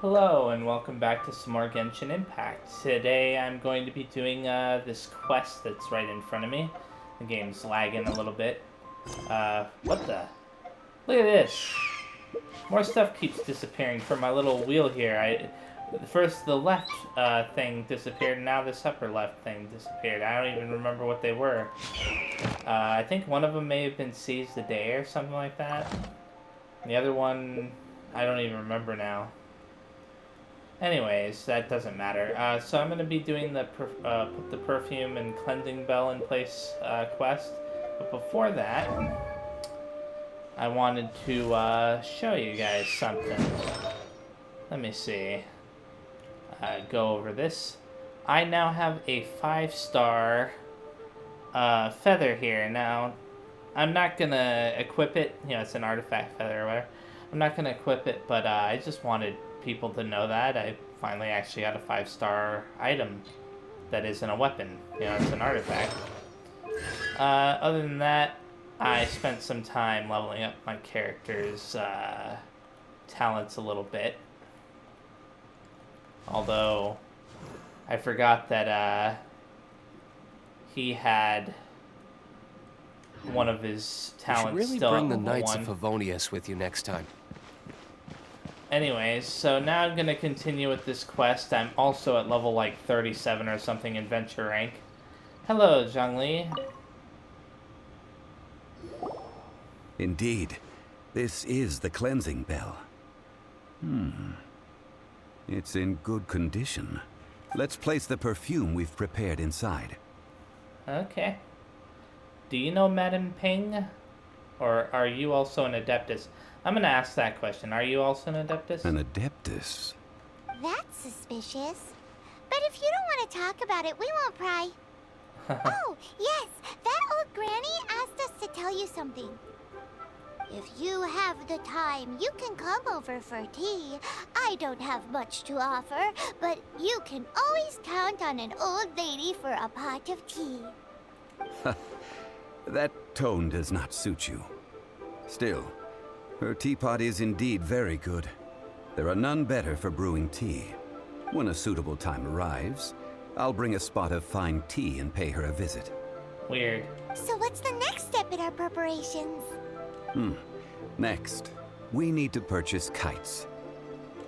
Hello and welcome back to some more Genshin Impact. Today I'm going to be doing this quest that's right in front of me. The game's lagging a little bit. What the? Look at this! More stuff keeps disappearing from my little wheel here. First the left thing disappeared, and now this upper left thing disappeared. I don't even remember what they were. I think one of them may have been Seize the Day or something like that. And the other one, I don't even remember now. Anyways, that doesn't matter. So I'm going to be doing the put the perfume and cleansing bell in place quest. But before that, I wanted to show you guys something. Let me see. Go over this. I now have a 5-star feather here. Now, I'm not going to equip it. You know, it's an artifact feather or whatever. I'm not going to equip it, but I just wanted people to know that I finally actually got a 5-star item that isn't a weapon. You know, it's an artifact. Other than that, I spent some time leveling up my character's talents a little bit. Although, I forgot that he had one of his talents you should really still bring at the level Knights 1. of Favonius with you next time. Anyways, so now I'm going to continue with this quest. I'm also at level like 37 or something adventure rank. Hello, Zhongli. Indeed. This is the cleansing bell. It's in good condition. Let's place the perfume we've prepared inside. Okay. Do you know Madame Ping? Or are you also an Adeptus? I'm going to ask that question. Are you also an Adeptus? An Adeptus? That's suspicious. But if you don't want to talk about it, we won't pry. Oh, yes, that old granny asked us to tell you something. If you have the time, you can come over for tea. I don't have much to offer, but you can always count on an old lady for a pot of tea. That tone does not suit you. Still, her teapot is indeed very good. There are none better for brewing tea. When a suitable time arrives, I'll bring a spot of fine tea and pay her a visit. Weird. So what's the next step in our preparations? Next, we need to purchase kites.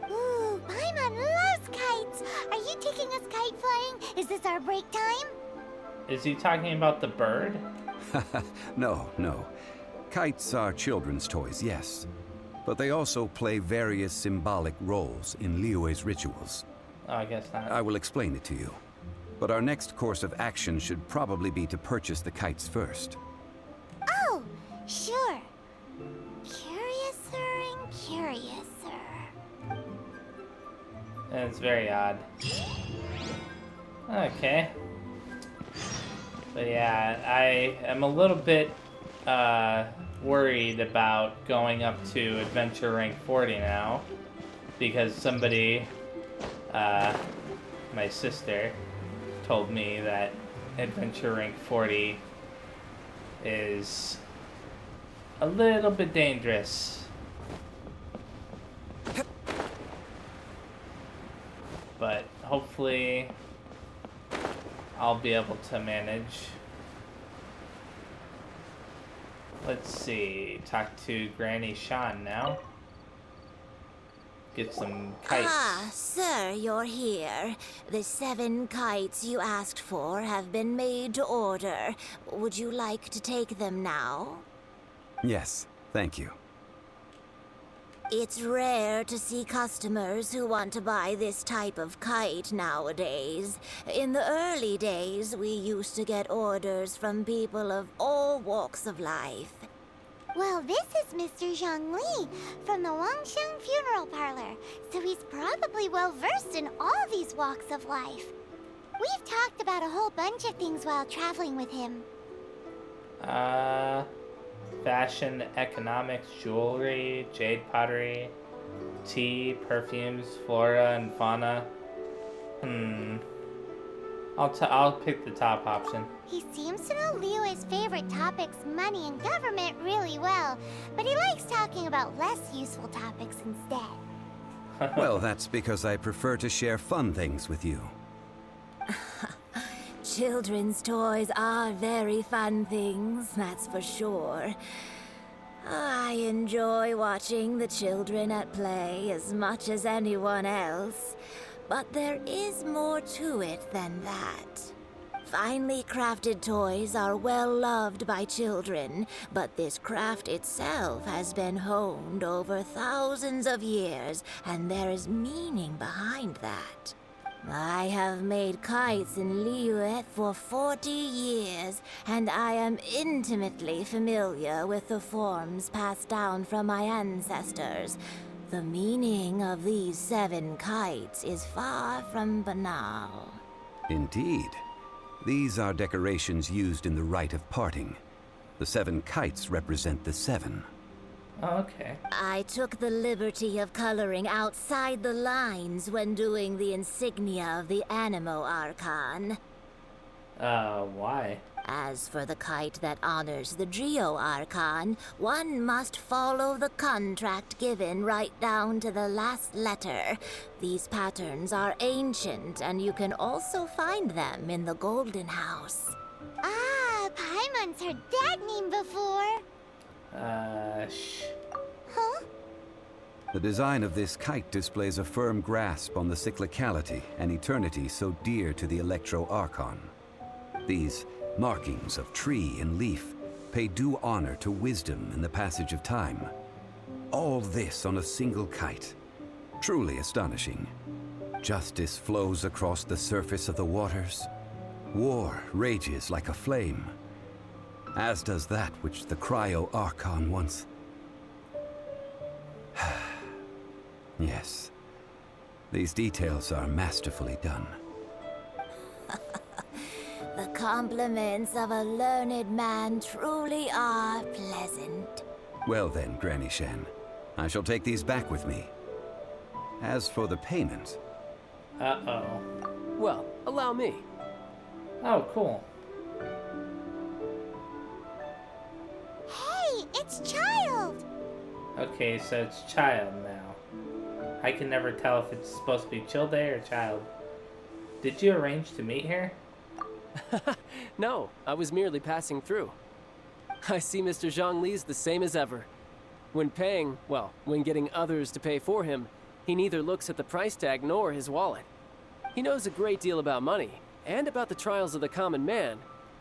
Ooh, Paimon loves kites. Are you taking us kite flying? Is this our break time? Is he talking about the bird? No. Kites are children's toys, yes. But they also play various symbolic roles in Liyue's rituals. Oh, I guess not. I will explain it to you. But our next course of action should probably be to purchase the kites first. Oh, sure. Curiouser and curiouser. It's very odd. Okay. But yeah, I am a little bit worried about going up to adventure rank 40 now. Because somebody, my sister, told me that adventure rank 40 is a little bit dangerous. But hopefully I'll be able to manage. Let's see, talk to Granny Shan now. Get some kites. Ah, sir, you're here. The 7 kites you asked for have been made to order. Would you like to take them now? Yes, thank you. It's rare to see customers who want to buy this type of kite nowadays. In the early days, we used to get orders from people of all walks of life. Well, this is Mr. Zhongli from the Wangsheng Funeral Parlor, so he's probably well-versed in all these walks of life. We've talked about a whole bunch of things while traveling with him. Fashion, economics, jewelry, jade pottery, tea, perfumes, flora and fauna. I'll pick the top option. He seems to know Liyue's favorite topics, money and government, really well, but he likes talking about less useful topics instead. Well, that's because I prefer to share fun things with you. Children's toys are very fun things, that's for sure. I enjoy watching the children at play as much as anyone else, but there is more to it than that. Finely crafted toys are well loved by children, but this craft itself has been honed over thousands of years, and there is meaning behind that. I have made kites in Liyue for 40 years, and I am intimately familiar with the forms passed down from my ancestors. The meaning of these 7 kites is far from banal. Indeed. These are decorations used in the rite of parting. The 7 kites represent the 7. Oh, okay. I took the liberty of coloring outside the lines when doing the insignia of the Animo Archon. Why? As for the kite that honors the Geo Archon, one must follow the contract given right down to the last letter. These patterns are ancient, and you can also find them in the Golden House. Ah, Paimon's heard that name before. Huh? The design of this kite displays a firm grasp on the cyclicality and eternity so dear to the Electro Archon. These markings of tree and leaf pay due honor to wisdom and the passage of time. All this on a single kite. Truly astonishing. Justice flows across the surface of the waters. War rages like a flame. As does that which the Cryo Archon once... Yes. These details are masterfully done. The compliments of a learned man truly are pleasant. Well then, Granny Shan, I shall take these back with me. As for the payment... Uh-oh. Well, allow me. Oh, cool. Hey, it's Child! Okay, so it's Child now. I can never tell if it's supposed to be Chill Day or Child. Did you arrange to meet her? No, I was merely passing through. I see Mr. Zhongli's the same as ever. When paying, well, when getting others to pay for him, he neither looks at the price tag nor his wallet. He knows a great deal about money, and about the trials of the common man.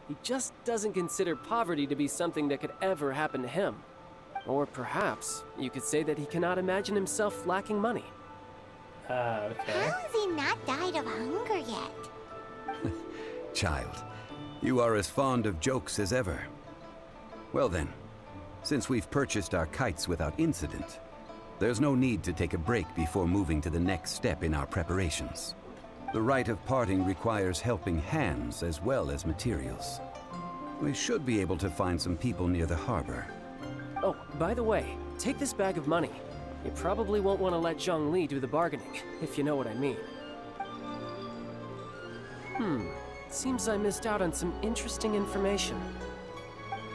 He just doesn't consider poverty to be something that could ever happen to him. Or perhaps you could say that he cannot imagine himself lacking money. Okay. How has he not died of hunger yet? Child, you are as fond of jokes as ever. Well then, since we've purchased our kites without incident, there's no need to take a break before moving to the next step in our preparations. The rite of parting requires helping hands as well as materials. We should be able to find some people near the harbor. Oh, by the way, take this bag of money. You probably won't want to let Zhongli do the bargaining, if you know what I mean. Seems I missed out on some interesting information.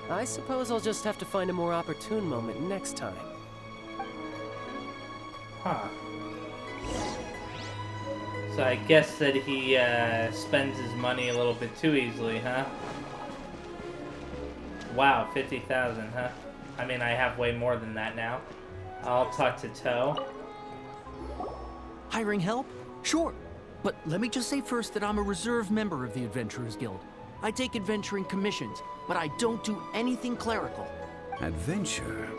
I suppose I'll just have to find a more opportune moment next time. Huh. So I guess that he spends his money a little bit too easily, huh? Wow, 50,000, huh? I mean, I have way more than that now. I'll talk to Toe. Hiring help? Sure. But let me just say first that I'm a reserve member of the Adventurers Guild. I take adventuring commissions, but I don't do anything clerical. Adventure?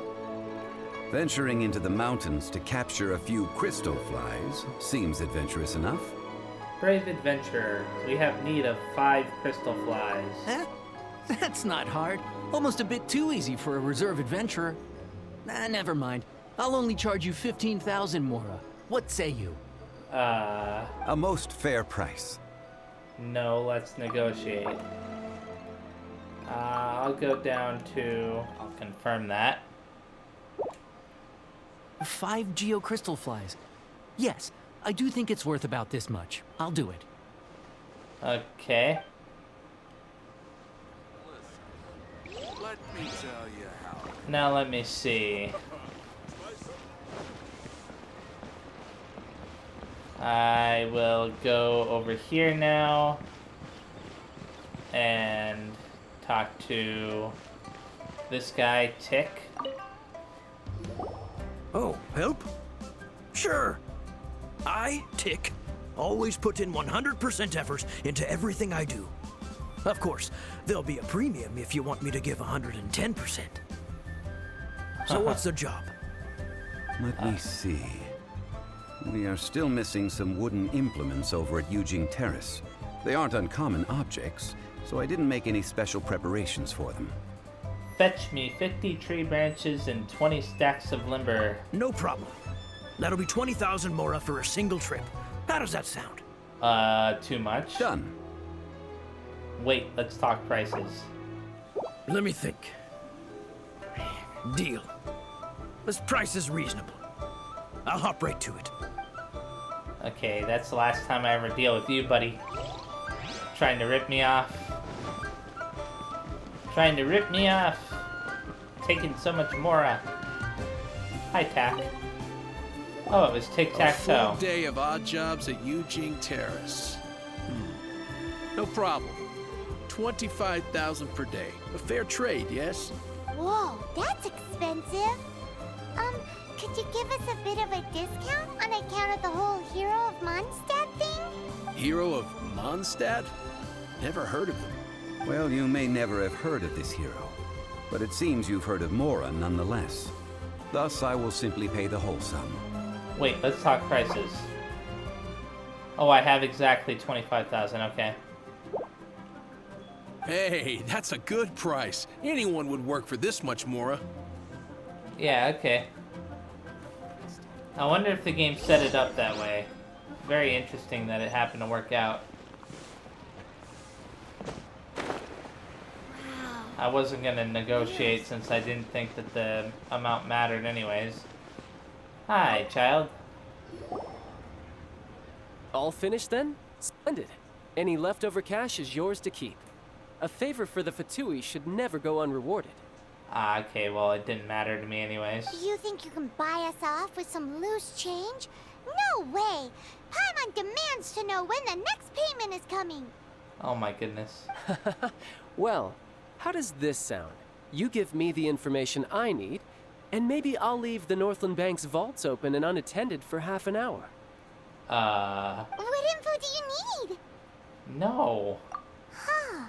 Venturing into the mountains to capture a few crystal flies seems adventurous enough. Brave adventurer, we have need of 5 crystal flies. Eh? That's not hard. Almost a bit too easy for a reserve adventurer. Never mind. I'll only charge you 15,000 Mora. What say you? A most fair price. No, let's negotiate. I'll go down to... I'll confirm that. 5 geocrystal flies. Yes, I do think it's worth about this much. I'll do it. Okay. Let me tell you how. Now let me see. I will go over here now and talk to this guy, Tick. Oh, help? Sure. I, Tick, always put in 100% effort into everything I do. Of course, there'll be a premium if you want me to give 110%. So what's the job? Let me see. We are still missing some wooden implements over at Eugene Terrace. They aren't uncommon objects, so I didn't make any special preparations for them. Fetch me 50 tree branches and 20 stacks of lumber. No problem. That'll be 20,000 mora for a single trip. How does that sound? Too much? Done. Wait, let's talk prices. Let me think. Deal. This price is reasonable. I'll hop right to it. Okay, that's the last time I ever deal with you, buddy. Trying to rip me off. Trying to rip me off. Taking so much mora. Hi, Tack. Oh, it was A tic-tac-toe. full day of odd jobs at Eugene Terrace. No problem. 25,000 per day. A fair trade, yes? Whoa, that's expensive. Could you give us a bit of a discount on account of the whole Hero of Mondstadt thing? Hero of Mondstadt? Never heard of him. Well, you may never have heard of this hero, but it seems you've heard of Mora nonetheless. Thus, I will simply pay the whole sum. Wait, let's talk prices. Oh, I have exactly 25,000, okay. Hey, that's a good price. Anyone would work for this much mora. Yeah, okay. I wonder if the game set it up that way. Very interesting that it happened to work out. I wasn't gonna negotiate since I didn't think that the amount mattered anyways. Hi, child. All finished then? Splendid. Any leftover cash is yours to keep. A favor for the Fatui should never go unrewarded. Ah, okay, well, it didn't matter to me anyways. You think you can buy us off with some loose change? No way! Paimon demands to know when the next payment is coming. Oh my goodness. Well, how does this sound? You give me the information I need, and maybe I'll leave the Northland Bank's vaults open and unattended for half an hour. What info do you need? No. Huh.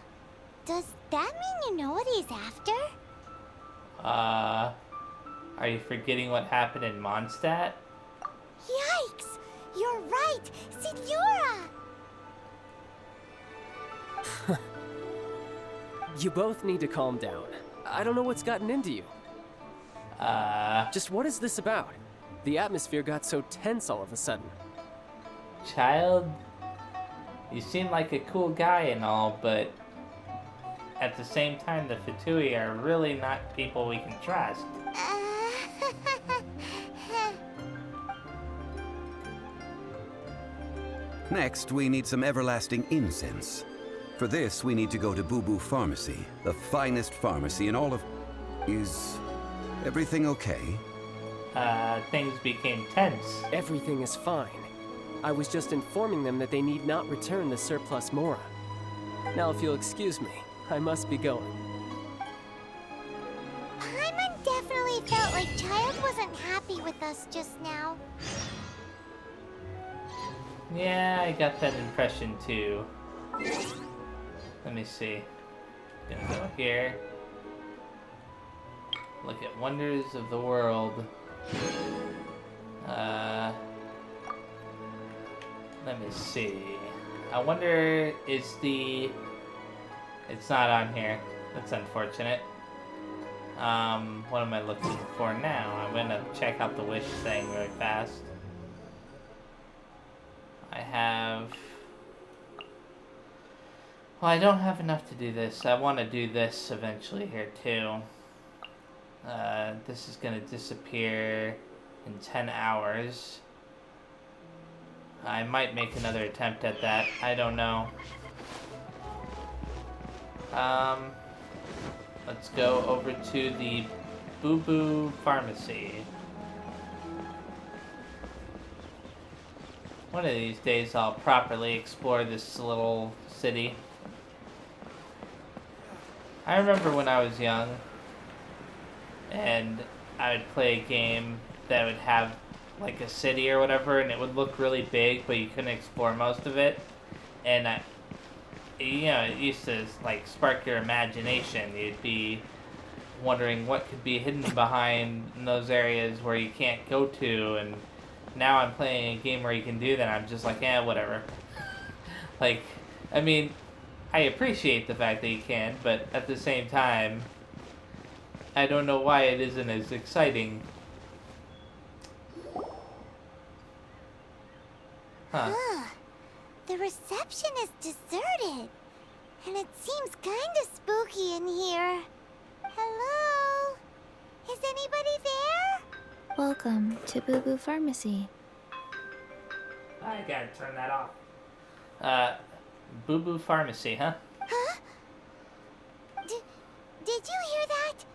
Does that mean you know what he's after? Are you forgetting what happened in Mondstadt? Yikes! You're right! Signora! You both need to calm down. I don't know what's gotten into you. Just what is this about? The atmosphere got so tense all of a sudden. Child, you seem like a cool guy and all, but at the same time, the Fatui are really not people we can trust. Next, we need some everlasting incense. For this, we need to go to Boo Boo Pharmacy, the finest pharmacy in all of... Is everything okay? Things became tense. Everything is fine. I was just informing them that they need not return the surplus mora. Now, if you'll excuse me, I must be going. Paimon definitely felt like Child wasn't happy with us just now. Yeah, I got that impression too. Let me see. Gonna go here. Look at wonders of the world. Let me see. I wonder, is the... It's not on here. That's unfortunate. What am I looking for now? I'm gonna check out the wish thing really fast. I have... Well, I don't have enough to do this. I want to do this eventually here too. This is gonna disappear in 10 hours. I might make another attempt at that. I don't know. Let's go over to the Boo Boo Pharmacy. One of these days I'll properly explore this little city. I remember when I was young and I would play a game that would have like a city or whatever, and it would look really big, but you couldn't explore most of it. And it used to like spark your imagination. You'd be wondering what could be hidden behind in those areas where you can't go to, and now I'm playing a game where you can do that. I'm just like, whatever. Like, I mean, I appreciate the fact that you can, but at the same time, I don't know why it isn't as exciting. Huh. The reception is deserted, and it seems kinda spooky in here. Hello? Is anybody there? Welcome to Boo Boo Pharmacy. I gotta turn that off. Boo Boo Pharmacy, huh? Huh? Did you hear that?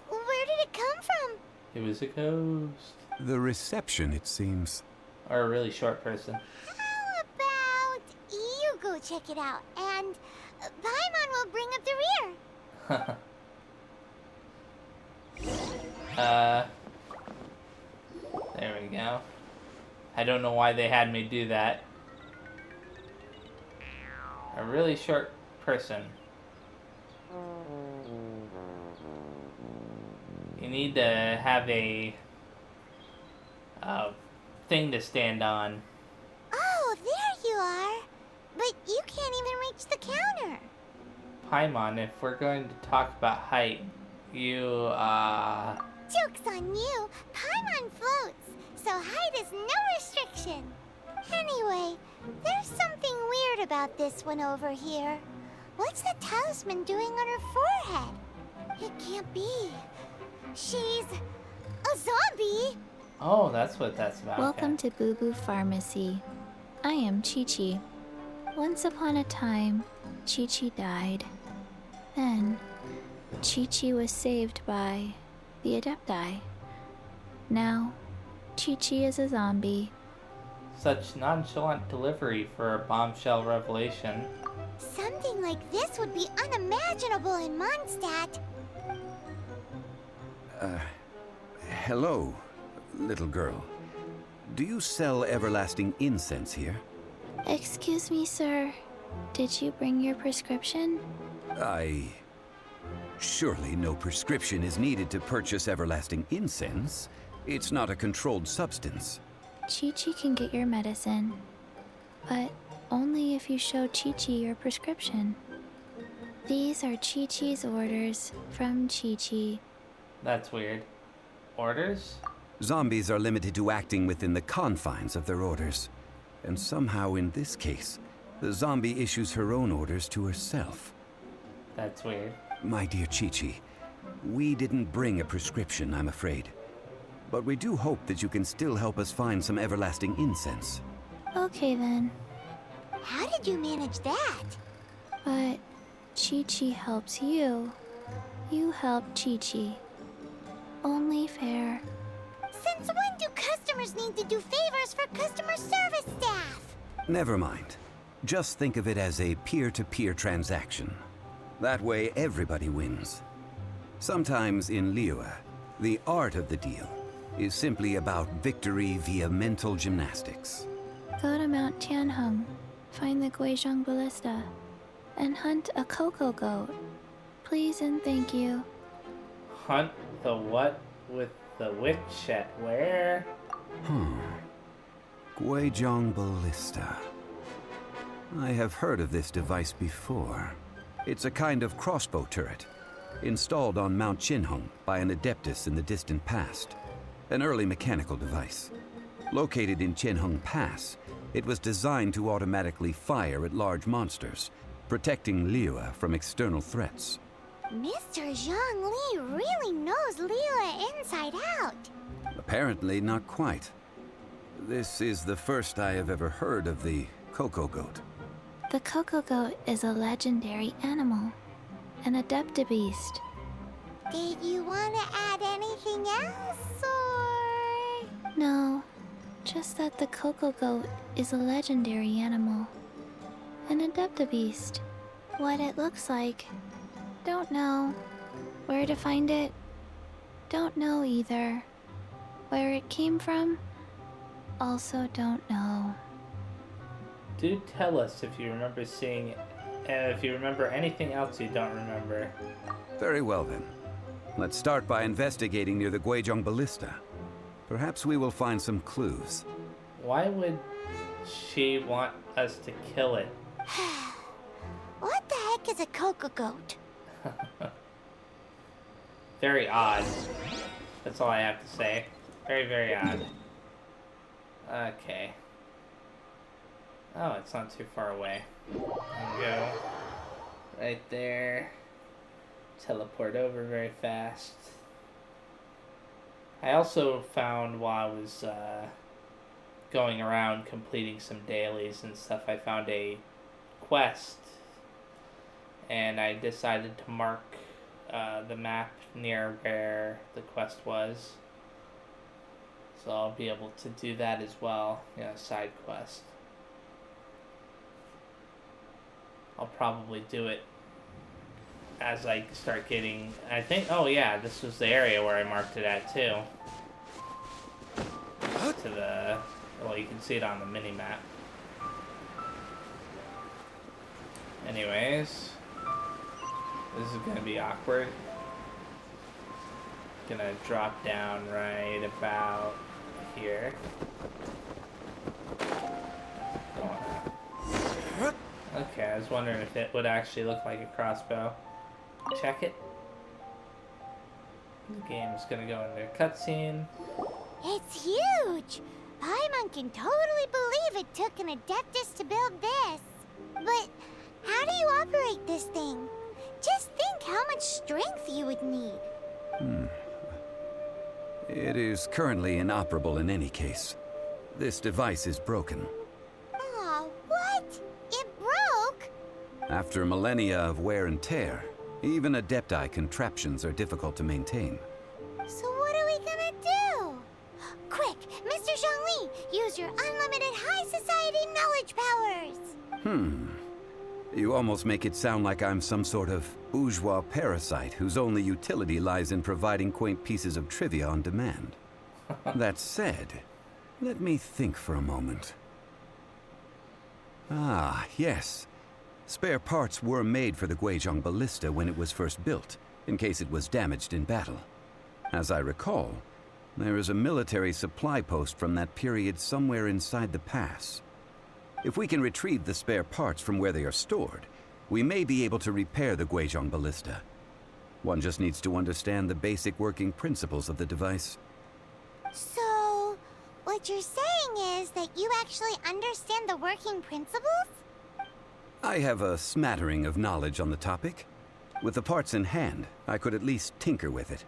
Where did it come from? It was a ghost. The reception, it seems. Or a really short person. How about you go check it out, and Paimon will bring up the rear. There we go. I don't know why they had me do that. A really short person. You need to have a thing to stand on. Oh, there you are. But you can't even reach the counter. Paimon, if we're going to talk about height, you, Joke's on you. Paimon floats, so height is no restriction. Anyway, there's something weird about this one over here. What's the talisman doing on her forehead? It can't be. She's a zombie. Oh, that's what that's about. Welcome to Boo Boo Pharmacy. I am Chi-Chi. Once upon a time, Chi-Chi died. Then, Chi-Chi was saved by the Adepti. Now, Chi-Chi is a zombie. Such nonchalant delivery for a bombshell revelation. Something like this would be unimaginable in Mondstadt. Hello, little girl. Do you sell everlasting incense here? Excuse me, sir. Did you bring your prescription? Surely no prescription is needed to purchase everlasting incense. It's not a controlled substance. Chi-Chi can get your medicine, but only if you show Chi-Chi your prescription. These are Chi-Chi's orders from Chi-Chi. That's weird. Orders? Zombies are limited to acting within the confines of their orders. And somehow in this case, the zombie issues her own orders to herself. That's weird. My dear Chi-Chi, we didn't bring a prescription, I'm afraid. But we do hope that you can still help us find some everlasting incense. Okay then, How did you manage that? but Chi-Chi helps you. You help Chi-Chi. Only fair. Since when do customers need to do favors for customer service staff? Never mind. Just think of it as a peer-to-peer transaction. That way everybody wins. Sometimes in Liyue, the art of the deal is simply about victory via mental gymnastics. Go to Mount Tianheng, find the Guizhong Ballista, and hunt a cocoa goat. Please and thank you. Hunt the what with the witch at where? Guizhong Ballista. I have heard of this device before. It's a kind of crossbow turret, installed on Mount Qinheng by an adeptus in the distant past. An early mechanical device. Located in Qinheng Pass, it was designed to automatically fire at large monsters, protecting Liyue from external threats. Mr. Zhang Li really knows Liyue inside out. Apparently not quite. This is the first I have ever heard of the cocoa goat. The cocoa goat is a legendary animal, an adeptabeast. Did you want to add anything else, or...? No, Just that the Coco Goat is a legendary animal. An adeptabeast. What it looks like, don't know. Where to find it, don't know either. Where it came from, also don't know. Do tell us if you remember seeing it, and if you remember anything else you don't remember. Very well then. Let's start by investigating near the Guizhong Ballista. Perhaps we will find some clues. Why would she want us to kill it? What the heck is a Coco Goat? Very odd. That's all I have to say. Very, very odd. Okay. Oh, it's not too far away. There we go. Right there. Teleport over very fast. I also found while I was going around completing some dailies and stuff, I found a quest. And I decided to mark the map near where the quest was. So I'll be able to do that as well, side quest. I'll probably do it as I start getting, I think, oh yeah, this was the area where I marked it at too. To the, well, you can see it on the mini-map. Anyways, this is gonna be awkward. Gonna drop down right about here. Okay, I was wondering if it would actually look like a crossbow. Check it. The game's gonna go into a cutscene. It's huge! Paimon can totally believe it took an Adeptus to build this. But how do you operate this thing? Just think how much strength you would need. It is currently inoperable in any case. This device is broken. Aw, what? It broke? After millennia of wear and tear, even Adepti contraptions are difficult to maintain. So what are we gonna do? Quick, Mr. Zhongli, use your unlimited high society knowledge powers! You almost make it sound like I'm some sort of bourgeois parasite whose only utility lies in providing quaint pieces of trivia on demand. That said, let me think for a moment. Ah, yes. Spare parts were made for the Guizhong Ballista when it was first built, in case it was damaged in battle. As I recall, there is a military supply post from that period somewhere inside the pass. If we can retrieve the spare parts from where they are stored, we may be able to repair the Guizhong Ballista. One just needs to understand the basic working principles of the device. So, what you're saying is that you actually understand the working principles? I have a smattering of knowledge on the topic. With the parts in hand, I could at least tinker with it.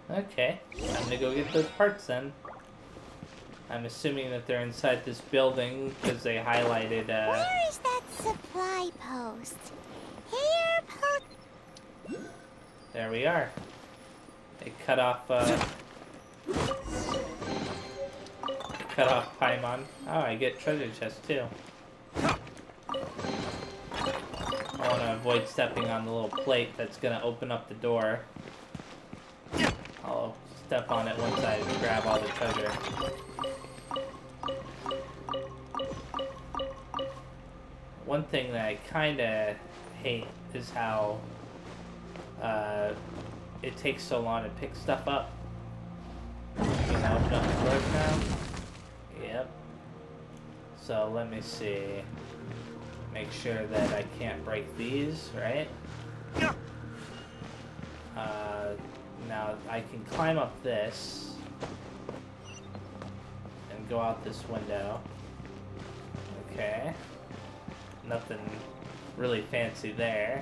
Okay, time to go get those parts then. I'm assuming that they're inside this building because they highlighted, Where is that supply post? Here, There we are. They cut off Paimon. Oh, I get treasure chests too. I want to avoid stepping on the little plate that's gonna open up the door. I'll step on it once I grab all the treasure. One thing that I kinda hate is how it takes so long to pick stuff up. You can open up the doors now. Yep. So let me see. Make sure that I can't break these, right? Now I can climb up this and go out this window. Okay. Nothing really fancy there.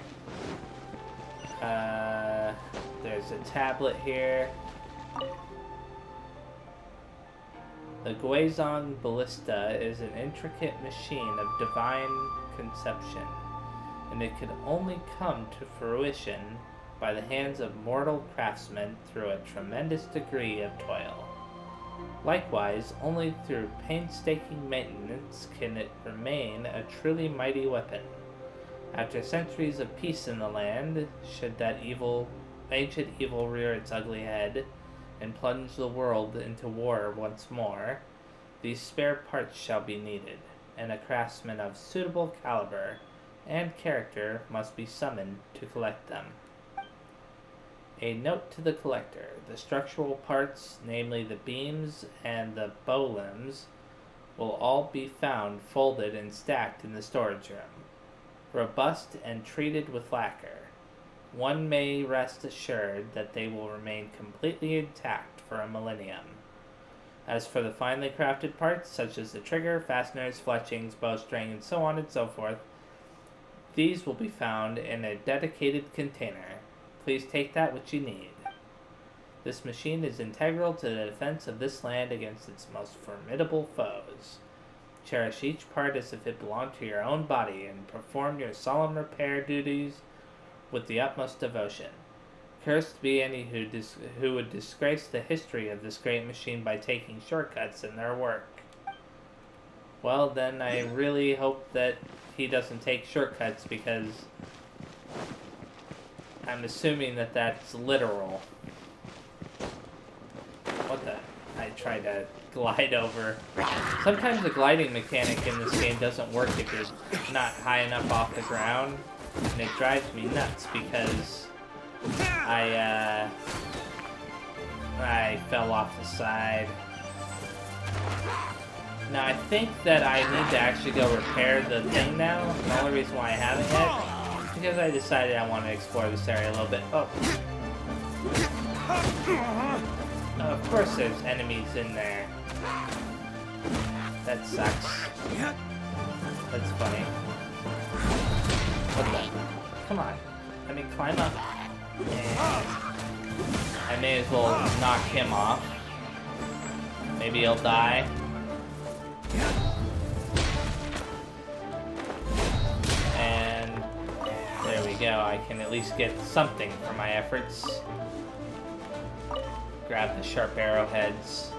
There's a tablet here. The Guizhong Ballista is an intricate machine of divine conception, and it could only come to fruition by the hands of mortal craftsmen through a tremendous degree of toil. Likewise, only through painstaking maintenance can it remain a truly mighty weapon. After centuries of peace in the land, should that ancient evil rear its ugly head and plunge the world into war once more, these spare parts shall be needed, and a craftsman of suitable caliber and character must be summoned to collect them. A note to the collector: the structural parts, namely the beams and the bow limbs, will all be found folded and stacked in the storage room, robust and treated with lacquer. One may rest assured that they will remain completely intact for a millennium. As for the finely crafted parts, such as the trigger, fasteners, fletchings, bowstring, and so on and so forth, these will be found in a dedicated container. Please take that which you need. This machine is integral to the defense of this land against its most formidable foes. Cherish each part as if it belonged to your own body, and perform your solemn repair duties with the utmost devotion. Cursed be any who would disgrace the history of this great machine by taking shortcuts in their work. Well, then I really hope that he doesn't take shortcuts, because I'm assuming that that's literal. What the? I tried to glide over. Sometimes the gliding mechanic in this game doesn't work if you're not high enough off the ground, and it drives me nuts because I fell off the side. Now I think that I need to actually go repair the thing now. The only reason why I haven't yet is because I decided I want to explore this area a little bit. Oh. Of course there's enemies in there. That sucks. That's funny. What the? Come on. Let me climb up. And I may as well knock him off. Maybe he'll die. And there we go. I can at least get something for my efforts. Grab the sharp arrowheads.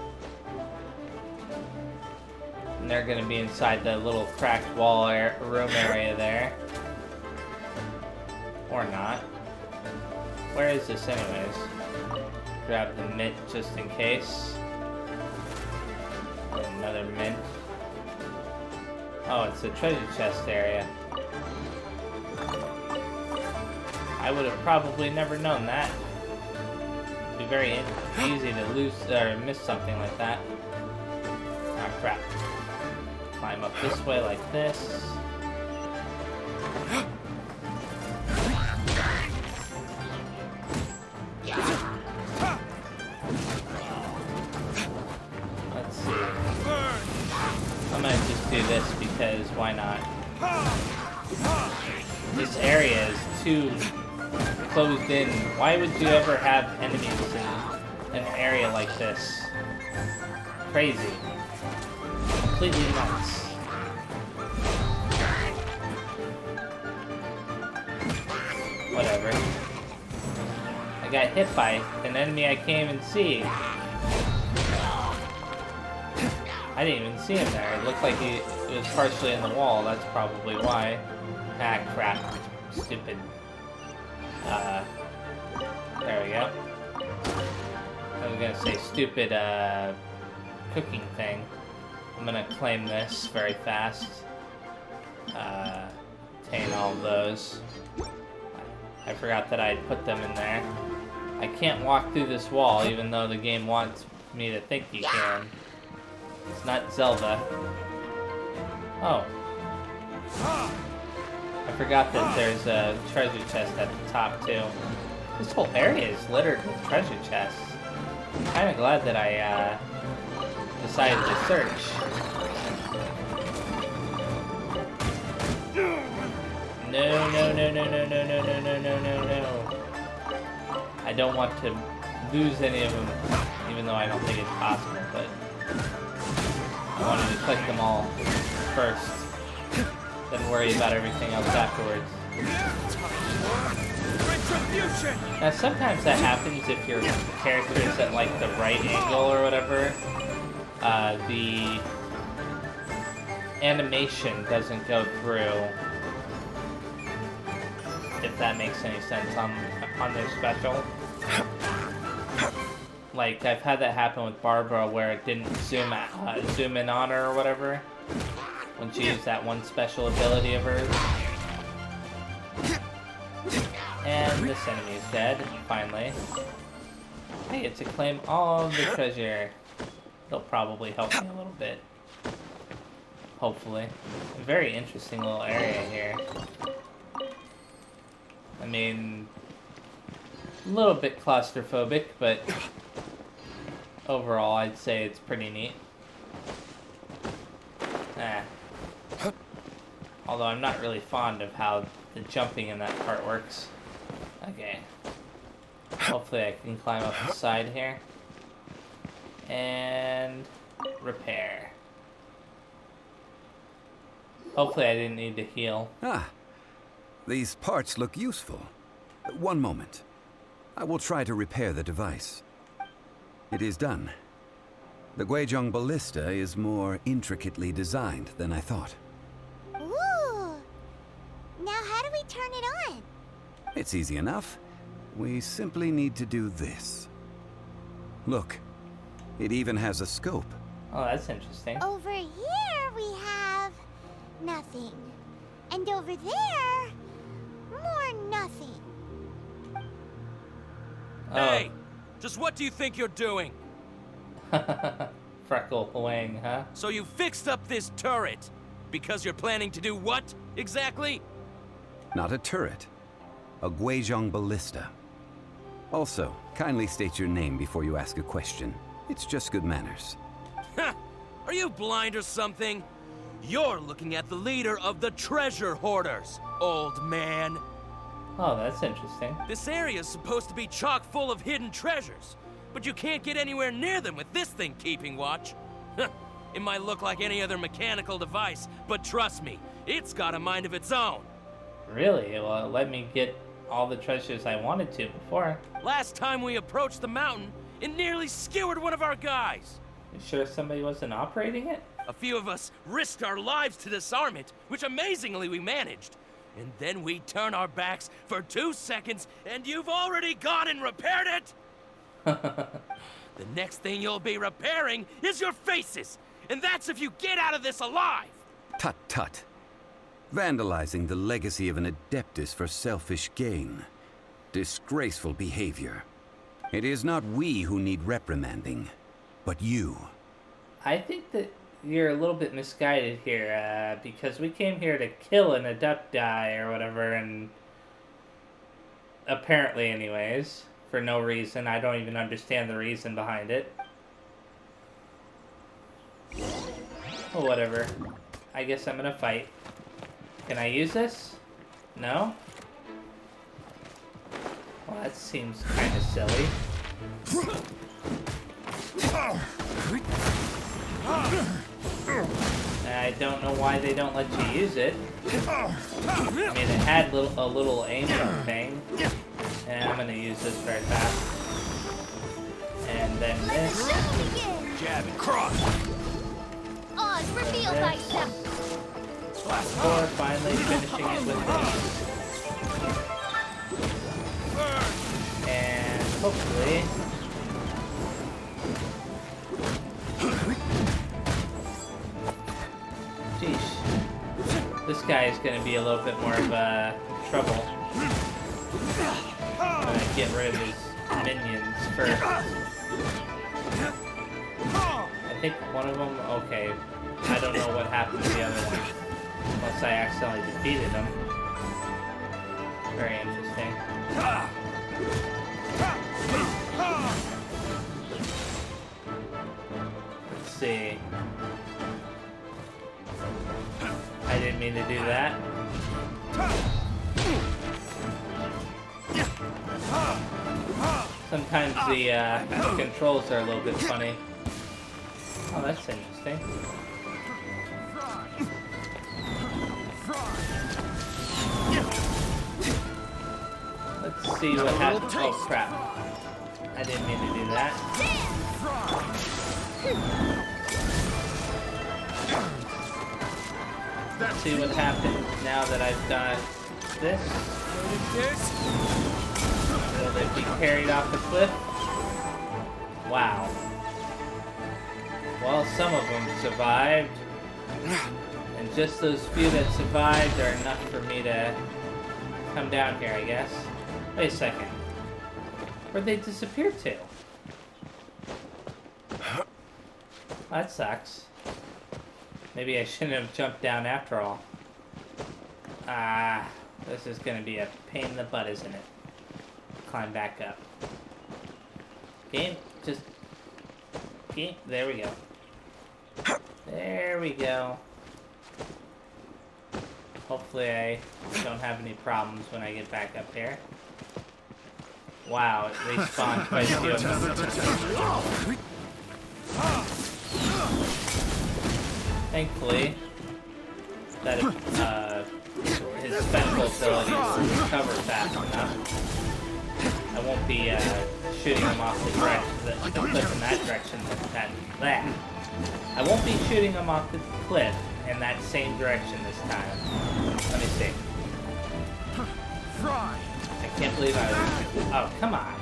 And they're going to be inside the little cracked wall room area there. Or not. Where is this anyways? Grab the mint just in case. Another mint. Oh, it's the treasure chest area. I would have probably never known that. It'd be very easy to lose or miss something like that. Ah, crap. Climb up this way like this. Let's see. I'm gonna just do this because why not? This area is too closed in. Why would you ever have enemies in an area like this? Crazy. Completely nuts. Whatever. I got hit by an enemy I can't even see. I didn't even see him there. It looked like it was partially in the wall. That's probably why. Ah, crap. Stupid. There we go. I was gonna say stupid, cooking thing. I'm gonna claim this very fast. Obtain all of those. I forgot that I had put them in there. I can't walk through this wall, even though the game wants me to think you can. It's not Zelda. Oh. I forgot that there's a treasure chest at the top, too. This whole area is littered with treasure chests. I'm kind of glad that I, decided to search. No, no, no, no, no, no, no, no, no, no, no, no. I don't want to lose any of them, even though I don't think it's possible, but I wanted to collect them all first, then worry about everything else afterwards. Retribution! Now sometimes that happens if your character is at like the right angle or whatever. The animation doesn't go through. If that makes any sense on their special. Like I've had that happen with Barbara where it didn't zoom in on her or whatever when she used that one special ability of hers. And this enemy is dead, finally. I get to claim all of the treasure. It'll probably help me a little bit. Hopefully. A very interesting little area here. I mean, a little bit claustrophobic, but overall I'd say it's pretty neat. Although I'm not really fond of how the jumping in that part works. Okay. Hopefully I can climb up the side here. And repair. Hopefully I didn't need to heal. Ah, these parts look useful. One moment. I will try to repair the device. It is done. The Guizhong ballista is more intricately designed than I thought. Ooh! Now how do we turn it on? It's easy enough. We simply need to do this. Look, it even has a scope. Oh, that's interesting. Over here we have nothing. And over there, more nothing. Hey! Just what do you think you're doing? Freckle Wang, huh? So you fixed up this turret because you're planning to do what, exactly? Not a turret. A Guizhong ballista. Also, kindly state your name before you ask a question. It's just good manners. Ha! Are you blind or something? You're looking at the leader of the treasure hoarders, old man. Oh, that's interesting. This area's supposed to be chock full of hidden treasures, but you can't get anywhere near them with this thing keeping watch. It might look like any other mechanical device, but trust me, it's got a mind of its own. Really? Well, it let me get all the treasures I wanted to before. Last time we approached the mountain, it nearly skewered one of our guys. You sure somebody wasn't operating it? A few of us risked our lives to disarm it, which amazingly we managed. And then we turn our backs for 2 seconds, and you've already gone and repaired it? The next thing you'll be repairing is your faces, and that's if you get out of this alive! Tut tut. Vandalizing the legacy of an Adeptus for selfish gain. Disgraceful behavior. It is not we who need reprimanding, but you. I think that you're a little bit misguided here, because we came here to kill an Adepti or whatever, and apparently anyways, for no reason. I don't even understand the reason behind it. Well, whatever. I guess I'm gonna fight. Can I use this? No? Well, that seems kind of silly. I don't know why they don't let you use it. I mean, it had a little aiming thing. And I'm gonna use this very fast. And then this. Jab and cross. Oz, reveal thyself. Before finally finishing it with these. And hopefully. Sheesh. This guy is going to be a little bit more of trouble. I'm going to get rid of his minions first. I think one of them, okay. I don't know what happened to the other one. Unless I accidentally defeated him. Very interesting. Let's see. I didn't mean to do that. Sometimes the controls are a little bit funny. Oh, that's interesting. Let's see what happens. Oh crap. I didn't mean to do that. Let's see what happens now that I've got this. Will they be carried off the cliff? Wow. Well, some of them survived. And just those few that survived are enough for me to come down here, I guess. Wait a second. Where'd they disappear to? That sucks. Maybe I shouldn't have jumped down after all. This is gonna be a pain in the butt, isn't it? Climb back up. Game, just... Game, there we go. There we go. Hopefully I don't have any problems when I get back up there. Wow, it respawned quite a few of them. Thankfully, that his special abilities will recover fast enough. I won't be shooting him off the direction, the cliff in that direction. That. I won't be shooting him off the cliff in that same direction this time. Let me see. I can't believe I was... Oh, come on.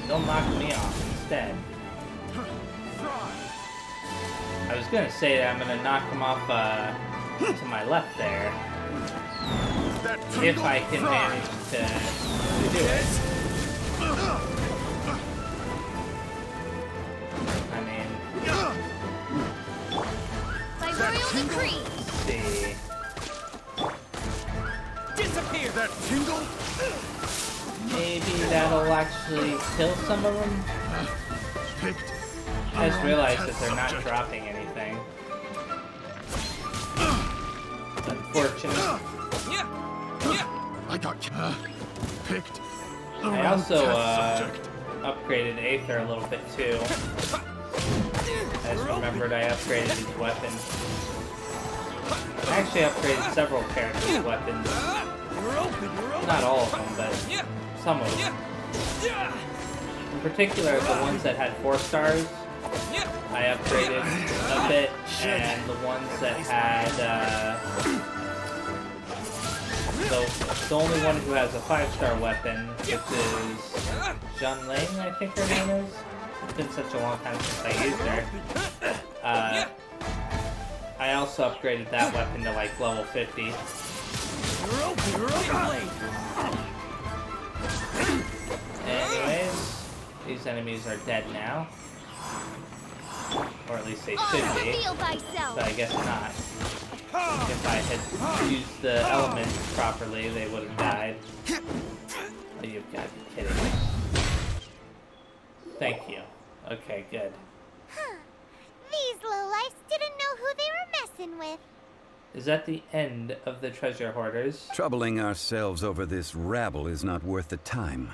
They'll knock me off instead. I was gonna say that I'm gonna knock him off to my left there. If I can manage to do it. I mean... By royal decree! Let's see... Disappear! That tingle? Maybe that'll actually kill some of them? I just realized that they're not dropping anything. It's unfortunate. I got picked. I also upgraded Aether a little bit too. I just remembered I upgraded his weapon. I actually upgraded several characters' weapons. Not all of them, but some of them. In particular, the ones that had 4 stars, I upgraded a bit, and the ones that had, the only one who has a 5-star weapon, which is Junling, I think her name is. It's been such a long time since I used her. I also upgraded that weapon to like level 50. Anyways, these enemies are dead now. Or at least they should be. But I guess not. If I had used the elements properly, they would have died. Oh, you've got to be kidding me. Thank you. Okay, good. These lowlifes didn't know who they were messing with. Is that the end of the treasure hoarders? Troubling ourselves over this rabble is not worth the time.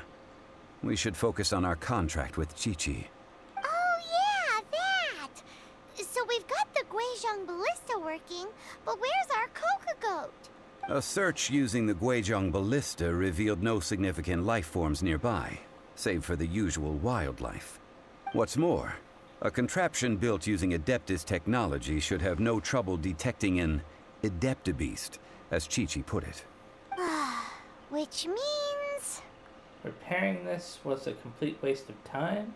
We should focus on our contract with Chi-Chi. Oh yeah, that! So we've got the Guizhong Ballista working, but where's our Coca-Goat? A search using the Guizhong Ballista revealed no significant life forms nearby, save for the usual wildlife. What's more, a contraption built using Adeptus technology should have no trouble detecting an Adeptabeast, as Chi-Chi put it. Which means... Repairing this was a complete waste of time?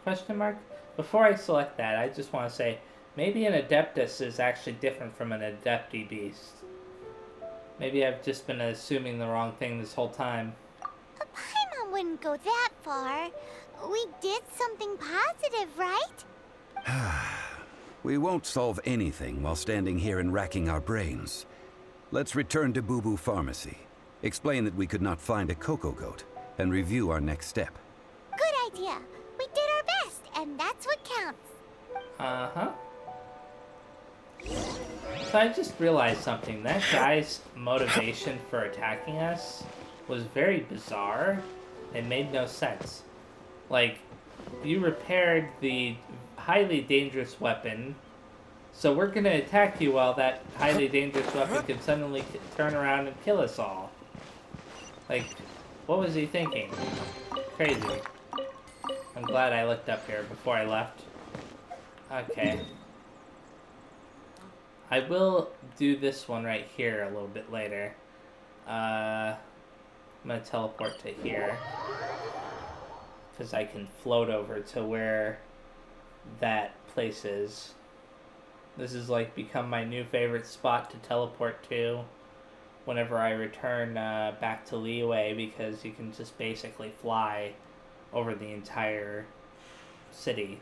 Question mark? Before I select that, I just want to say, maybe an Adeptus is actually different from an Adeptabeast. Maybe I've just been assuming the wrong thing this whole time. Paimon wouldn't go that far. We did something positive, right? We won't solve anything while standing here and racking our brains. Let's return to Boo Boo Pharmacy, explain that we could not find a Coco-Goat, and review our next step. Good idea. We did our best, and that's what counts. Uh-huh. So I just realized something. That guy's motivation for attacking us was very bizarre. It made no sense. Like, you repaired the highly dangerous weapon, so we're gonna attack you while that highly dangerous weapon can suddenly turn around and kill us all. Like, what was he thinking? Crazy. I'm glad I looked up here before I left. Okay. I will do this one right here a little bit later. I'm gonna teleport to here. Because I can float over to where that place is. This has like become my new favorite spot to teleport to whenever I return back to Liyue, because you can just basically fly over the entire city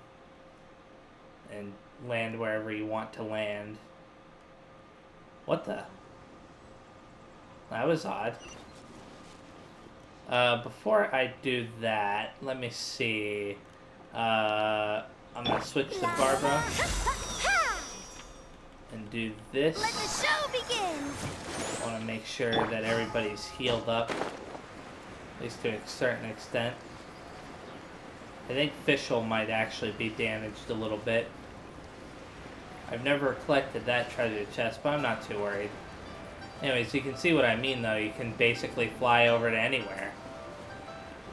and land wherever you want to land. What the? That was odd. Before I do that, let me see. I'm gonna switch to Barbara and do this. Let the show begin! I want to make sure that everybody's healed up, at least to a certain extent. I think Fischl might actually be damaged a little bit. I've never collected that treasure chest, but I'm not too worried. Anyways, you can see what I mean, though. You can basically fly over to anywhere.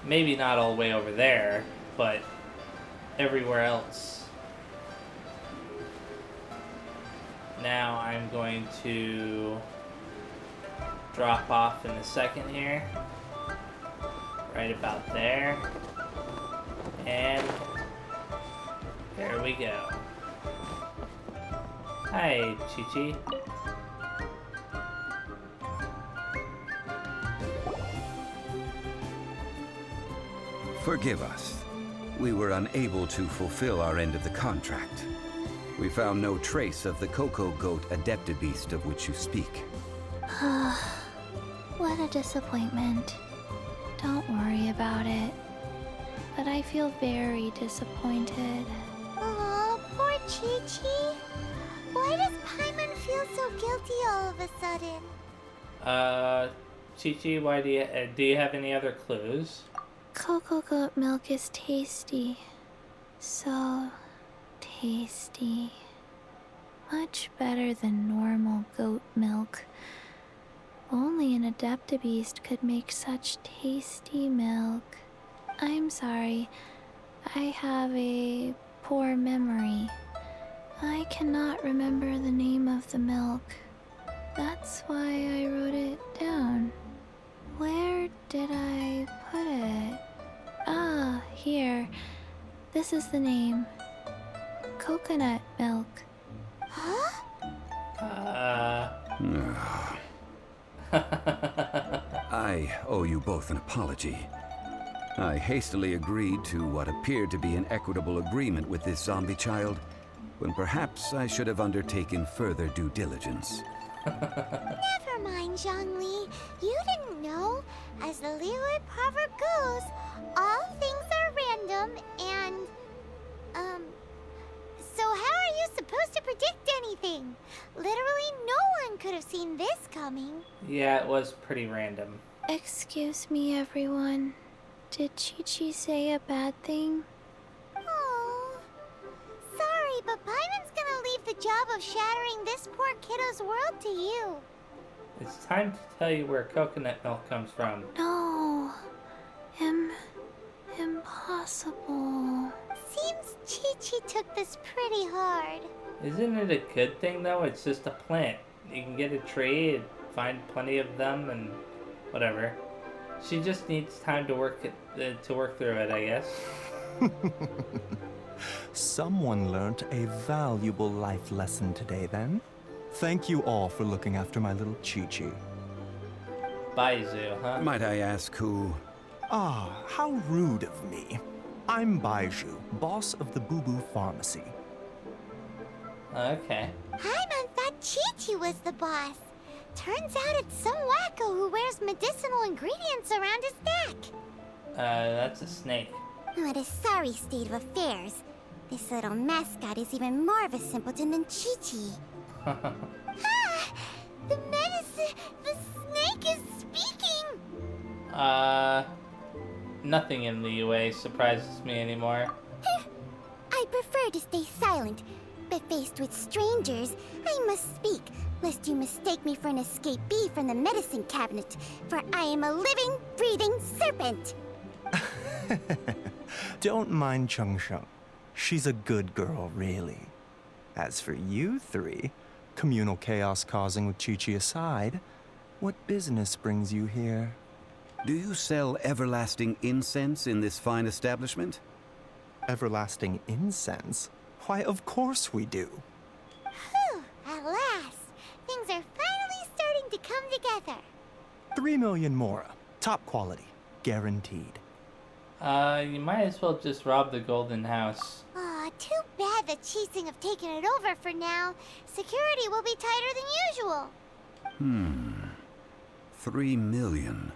Maybe not all the way over there, but everywhere else. Now I'm going to drop off in a second here. Right about there. And there we go. Hi, Chi-Chi. Forgive us. We were unable to fulfill our end of the contract. We found no trace of the Cocoa Goat Adeptibeast of which you speak. What a disappointment. Don't worry about it. But I feel very disappointed. Oh, poor Chi-Chi. Why does Paimon feel so guilty all of a sudden? Chi-Chi, why do you have any other clues? Cocoa goat milk is tasty. So tasty. Much better than normal goat milk. Only an Adeptibeast could make such tasty milk. I'm sorry. I have a poor memory. I cannot remember the name of the milk. That's why I wrote it down. Where did I put it? Ah, here. This is the name. Coconut milk. Huh? I owe you both an apology. I hastily agreed to what appeared to be an equitable agreement with this zombie child, when perhaps I should have undertaken further due diligence. Never mind, Zhongli. You didn't know. As the Liyue proverb goes, all things are random and, so how are you supposed to predict anything? Literally no one could have seen this coming. Yeah, it was pretty random. Excuse me, everyone. Did Chi-Chi say a bad thing? Oh, sorry, but Paimon's gonna leave the job of shattering this poor kiddo's world to you. It's time to tell you where coconut milk comes from. No. Impossible. Seems Chi-Chi took this pretty hard. Isn't it a good thing, though? It's just a plant. You can get a tree and find plenty of them and whatever. She just needs time to work through it, I guess. Someone learned a valuable life lesson today, then. Thank you all for looking after my little Chi-Chi. Baizu, huh? Might I ask who? Ah, how rude of me. I'm Baiju, boss of the Boo Boo Pharmacy. Okay. Paimon thought Chi-Chi was the boss. Turns out it's some wacko who wears medicinal ingredients around his neck. That's a snake. What a sorry state of affairs. This little mascot is even more of a simpleton than Chi-Chi. The snake is speaking! Nothing in the UA surprises me anymore. I prefer to stay silent. but faced with strangers, I must speak, lest you mistake me for an escapee from the medicine cabinet, for I am a living, breathing serpent. Don't mind Chung Sheng. She's a good girl, really. As for you three, communal chaos causing with Chi-Chi aside, what business brings you here? Do you sell everlasting incense in this fine establishment? Everlasting incense? Why, of course we do. Whew, at last, things are finally starting to come together. 3 million mora. Top quality. Guaranteed. You might as well just rob the Golden House. Aw, too bad the Chising have taken it over for now. Security will be tighter than usual. 3 million.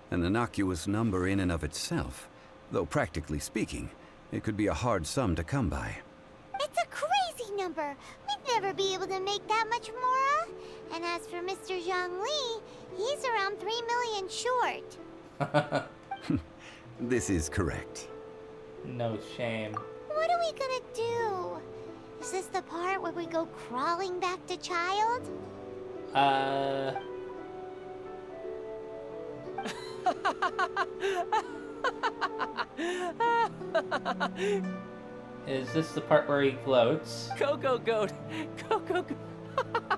An innocuous number in and of itself, though practically speaking, it could be a hard sum to come by. It's a crazy number. We'd never be able to make that much mora. And as for Mr. Zhang Li, he's around 3 million short. This is correct. No shame. What are we gonna do? Is this the part where we go crawling back to Child? Is this the part where he gloats? Go, goat. Go.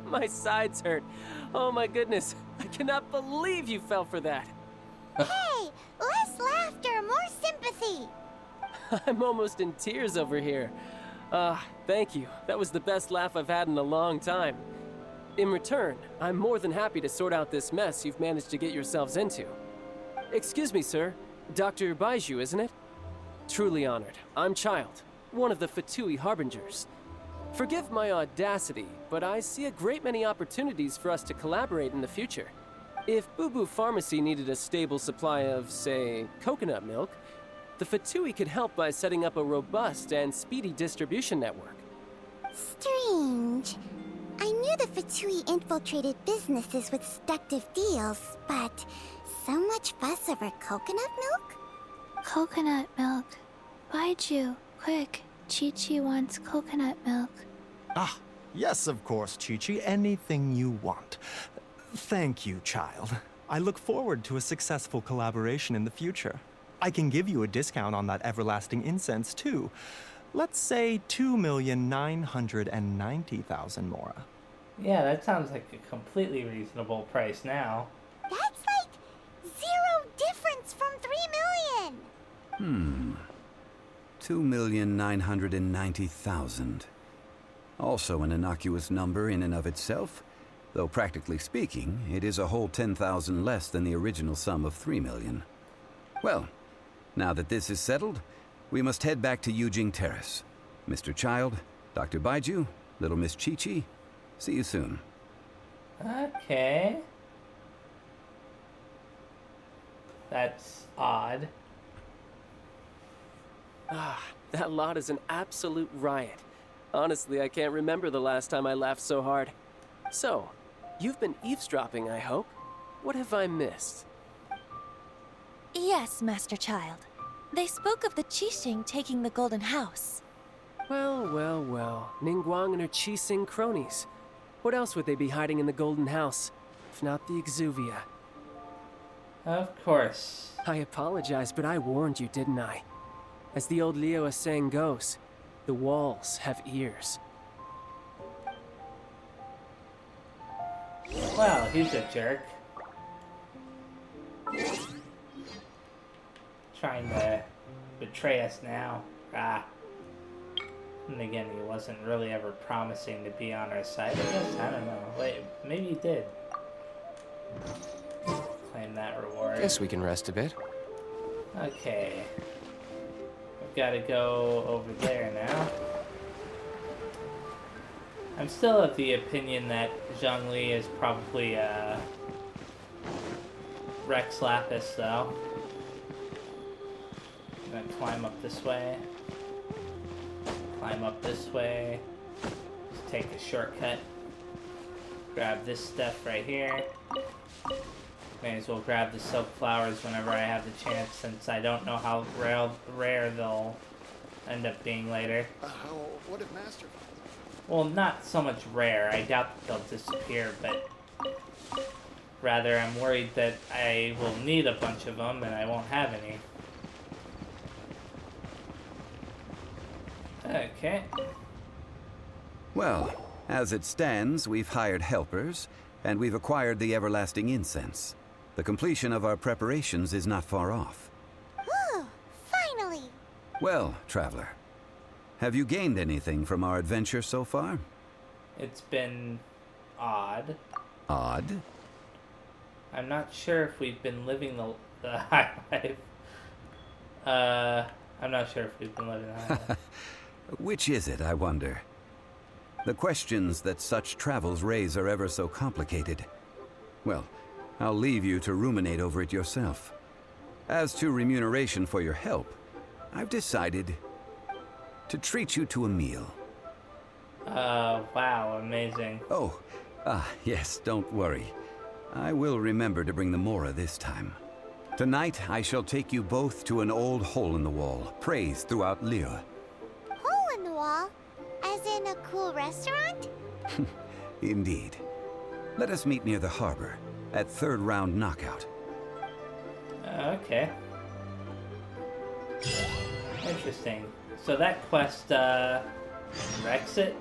My sides hurt. Oh my goodness. I cannot believe you fell for that. Hey, less laughter, more sympathy. I'm almost in tears over here. Thank you. That was the best laugh I've had in a long time. In return, I'm more than happy to sort out this mess you've managed to get yourselves into. Excuse me, sir. Dr. Baiju, isn't it? Truly honored. I'm Child, one of the Fatui Harbingers. Forgive my audacity, but I see a great many opportunities for us to collaborate in the future. If Boo Boo Pharmacy needed a stable supply of, say, coconut milk, the Fatui could help by setting up a robust and speedy distribution network. Strange. I knew the Fatui infiltrated businesses with seductive deals, but so much fuss over coconut milk? Coconut milk. Baiju, quick. Chi-Chi wants coconut milk. Ah, yes, of course, Chi-Chi. Anything you want. Thank you, Child. I look forward to a successful collaboration in the future. I can give you a discount on that everlasting incense, too. Let's say 2,990,000 mora. Yeah, that sounds like a completely reasonable price now. That's like 0 difference from 3 million. 2,990,000. Also an innocuous number in and of itself, though practically speaking, it is a whole 10,000 less than the original sum of 3 million. Well, now that this is settled, we must head back to Yujing Terrace. Mr. Child, Dr. Baiju, little Miss Chi-Chi, see you soon. Okay. That's odd. That lot is an absolute riot. Honestly, I can't remember the last time I laughed so hard. So, you've been eavesdropping, I hope. What have I missed? Yes, Master Child. They spoke of the Qixing taking the Golden House. Well. Ningguang and her Qixing cronies. What else would they be hiding in the Golden House, if not the Exuvia? Of course. I apologize, but I warned you, didn't I? As the old Liyue saying goes, the walls have ears. Well, he's a jerk. Trying to betray us now. And again, he wasn't really ever promising to be on our side, I guess. I don't know. Wait, maybe he did. Claim that reward. Guess we can rest a bit. Okay. We've got to go over there now. I'm still of the opinion that Zhang Li is probably Rex Lapis, though. I'm gonna climb up this way. Climb up this way. Just take a shortcut. Grab this stuff right here. May as well grab the silk flowers whenever I have the chance, since I don't know how rare they'll end up being later. What if Master... Well, not so much rare. I doubt that they'll disappear, but rather I'm worried that I will need a bunch of them and I won't have any. Okay. Well, as it stands, we've hired helpers, and we've acquired the everlasting incense. The completion of our preparations is not far off. Whew, finally! Well, traveler, have you gained anything from our adventure so far? It's been odd. Odd? I'm not sure if we've been living the high life. I'm not sure if we've been living the high life. Which is it, I wonder? The questions that such travels raise are ever so complicated. Well, I'll leave you to ruminate over it yourself. As to remuneration for your help, I've decided to treat you to a meal. Wow, amazing. Oh, yes, don't worry. I will remember to bring the Mora this time. Tonight, I shall take you both to an old hole-in-the-wall, praised throughout Liyue. Hole in the wall? As in a cool restaurant? Indeed. Let us meet near the harbor, at third round knockout. Okay. Interesting. So that quest, wrecks it?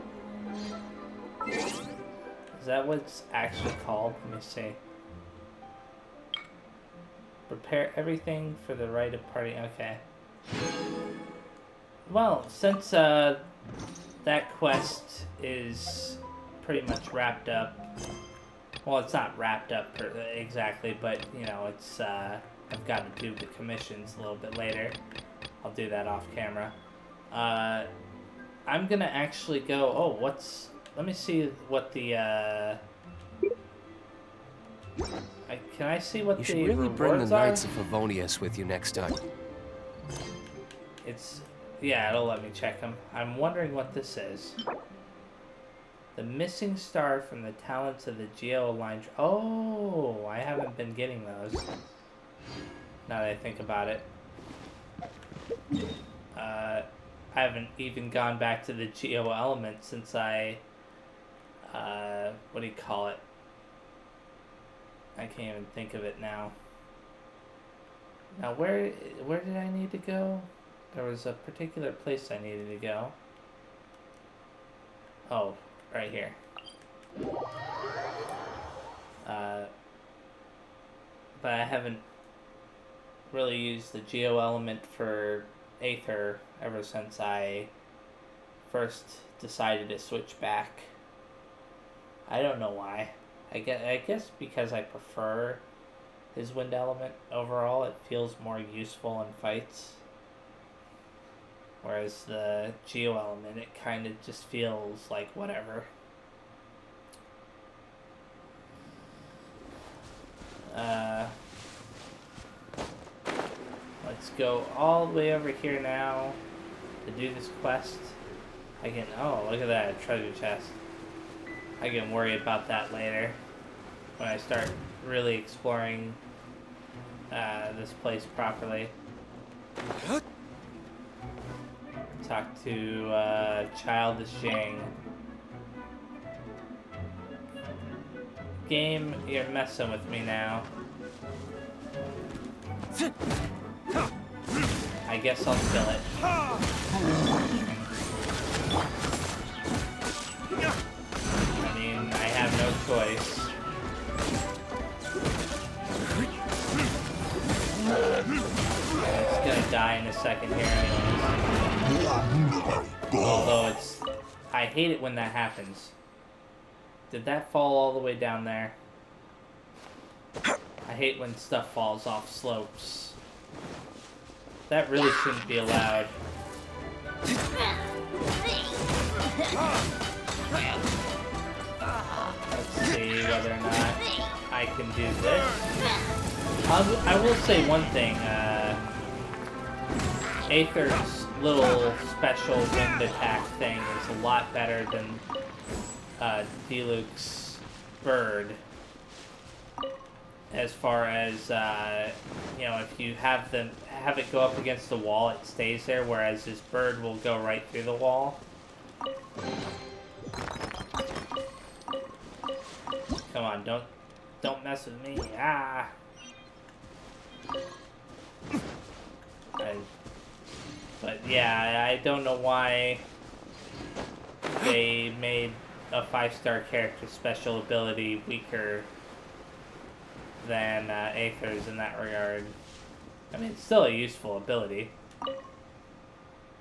Is that what it's actually called? Let me see. Prepare everything for the rite of party. Okay. Well, since that quest is pretty much wrapped up. Well, it's not wrapped up exactly, but you know, it's I've got to do the commissions a little bit later. I'll do that off camera. I'm gonna actually go. Oh, what's? Let me see what the. Can I see what You the should really bring the rewards are? Knights of Favonius with you next time. It's, yeah, it'll let me check them. I'm wondering what this is. The missing star from the talents of the geo-aligned... Oh, I haven't been getting those. Now that I think about it. I haven't even gone back to the geo-element since I... what do you call it? I can't even think of it now. Now, where did I need to go? There was a particular place I needed to go. Oh, right here. But I haven't really used the geo element for Aether ever since I first decided to switch back. I don't know why. I guess because I prefer his wind element overall. It feels more useful in fights. Whereas the geo element, it kind of just feels like whatever. Let's go all the way over here now to do this quest. I can, oh, look at that, treasure chest. I can worry about that later when I start really exploring this place properly. Talk to Childish Jing. Game, you're messing with me now. I guess I'll kill it. I mean, I have no choice. It's gonna die in a second here anyways. Although it's... I hate it when that happens. Did that fall all the way down there? I hate when stuff falls off slopes. That really shouldn't be allowed. Let's see whether or not I can do this. I will say one thing. Aether's little special wind attack thing is a lot better than Diluc's bird. As far as you know, if you have it go up against the wall, it stays there, whereas his bird will go right through the wall. Come on, don't mess with me. Ah. But yeah, I don't know why they made a 5-star character's special ability weaker than Aether's in that regard. I mean, it's still a useful ability.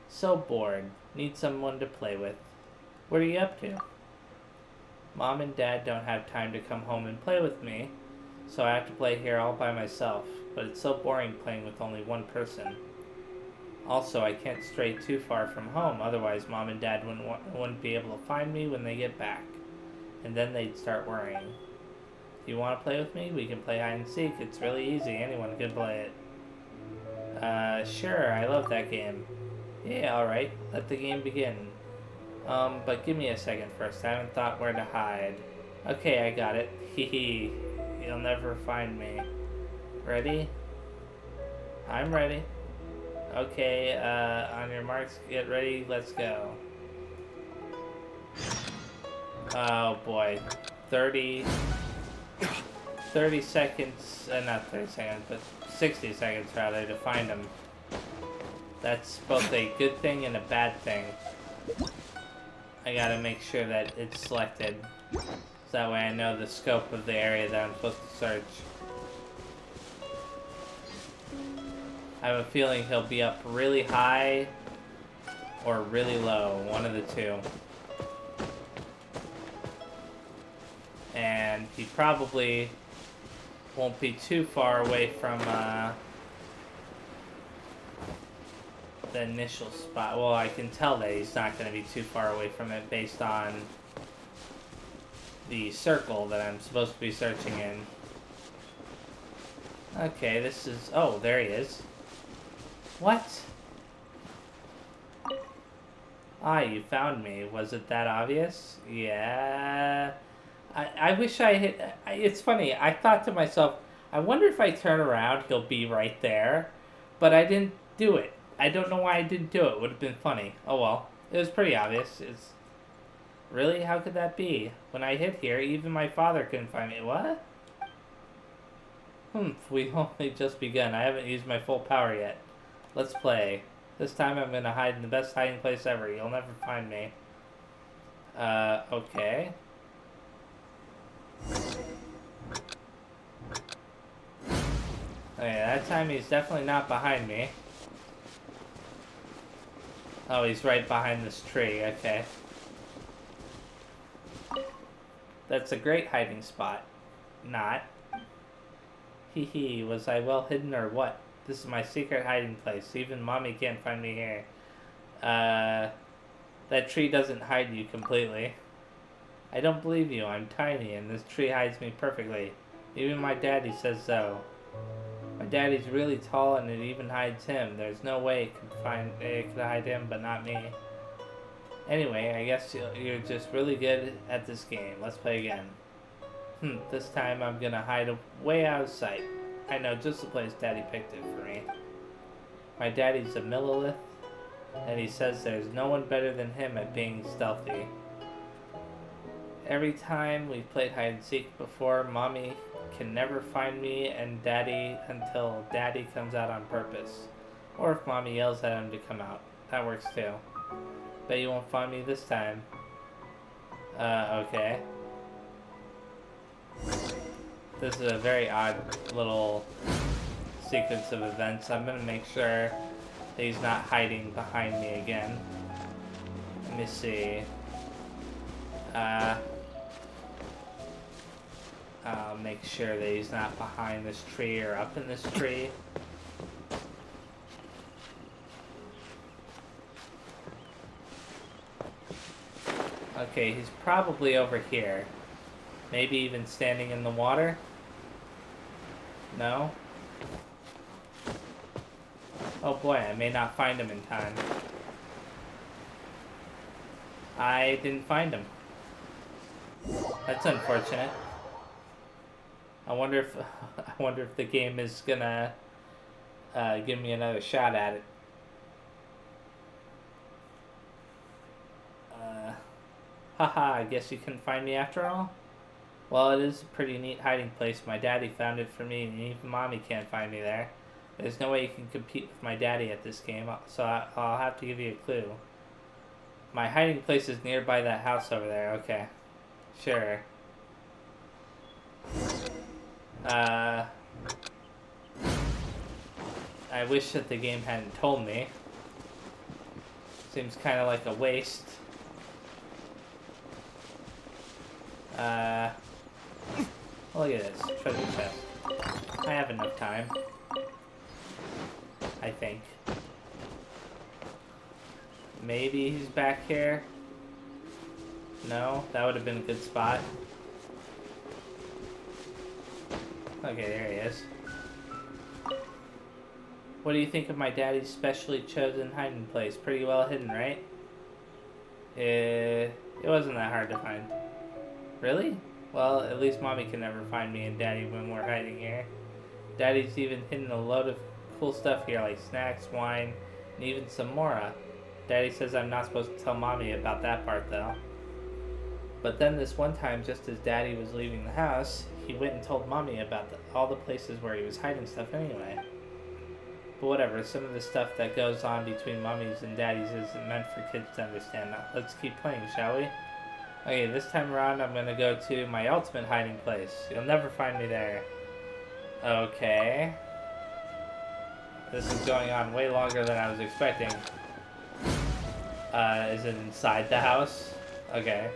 So bored. Need someone to play with. What are you up to? Mom and Dad don't have time to come home and play with me, so I have to play here all by myself, but it's so boring playing with only one person. Also, I can't stray too far from home, otherwise Mom and Dad wouldn't be able to find me when they get back, and then they'd start worrying. If you want to play with me, we can play hide and seek. It's really easy, anyone can play it. Sure, I love that game. Yeah, alright, let the game begin. But give me a second first, I haven't thought where to hide. Okay, I got it. Hehe. You'll never find me. Ready? I'm ready. Okay, on your marks, get ready, let's go. Oh boy. 30 seconds, not 30 seconds, but 60 seconds rather, to find him. That's both a good thing and a bad thing. I gotta make sure that it's selected, so that way I know the scope of the area that I'm supposed to search. I have a feeling he'll be up really high or really low, one of the two. And he probably won't be too far away from the initial spot. Well, I can tell that he's not going to be too far away from it based on the circle that I'm supposed to be searching in. Okay, this is... Oh, there he is. What? Ah, you found me. Was it that obvious? Yeah. I wish I hit... It's funny, I thought to myself, I wonder if I turn around, he'll be right there. But I didn't do it. I don't know why I didn't do it. It would have been funny. Oh well. It was pretty obvious. It's... Really? How could that be? When I hit here, even my father couldn't find me. What? We've only just begun. I haven't used my full power yet. Let's play. This time I'm gonna hide in the best hiding place ever. You'll never find me. Okay. Okay, that time he's definitely not behind me. Oh, he's right behind this tree. Okay. That's a great hiding spot. Not. Hee, was I well hidden or what? This is my secret hiding place. Even Mommy can't find me here. That tree doesn't hide you completely. I don't believe you. I'm tiny and this tree hides me perfectly. Even my daddy says so. My daddy's really tall and it even hides him. There's no way it could hide him, but not me. Anyway, I guess you're just really good at this game. Let's play again. This time I'm gonna hide way out of sight. I know just the place Daddy picked it for me. My daddy's a Millilith, and he says there's no one better than him at being stealthy. Every time we've played hide and seek before, Mommy can never find me and Daddy until Daddy comes out on purpose. Or if Mommy yells at him to come out. That works too. Bet you won't find me this time. Okay. This is a very odd little sequence of events. I'm gonna make sure that he's not hiding behind me again. Let me see. I'll make sure that he's not behind this tree or up in this tree. Okay, he's probably over here. Maybe even standing in the water? No? Oh boy, I may not find him in time. I didn't find him. That's unfortunate. I wonder if the game is gonna give me another shot at it. Haha, I guess you couldn't find me after all? Well, it is a pretty neat hiding place. My daddy found it for me, and even Mommy can't find me there. There's no way you can compete with my daddy at this game, so I'll have to give you a clue. My hiding place is nearby that house over there. Okay. Sure. I wish that the game hadn't told me. Seems kind of like a waste. Look at this. Treasure chest. I have enough time. I think. Maybe he's back here? No? That would have been a good spot. Okay, there he is. What do you think of my daddy's specially chosen hiding place? Pretty well hidden, right? It wasn't that hard to find. Really? Well, at least Mommy can never find me and Daddy when we're hiding here. Daddy's even hidden a load of cool stuff here, like snacks, wine, and even some Mora. Daddy says I'm not supposed to tell Mommy about that part, though. But then this one time, just as Daddy was leaving the house, he went and told Mommy about all the places where he was hiding stuff anyway. But whatever, some of the stuff that goes on between Mommies and Daddies isn't meant for kids to understand. Now, let's keep playing, shall we? Okay, this time around I'm gonna go to my ultimate hiding place. You'll never find me there. Okay. This is going on way longer than I was expecting. Is it inside the house? Okay.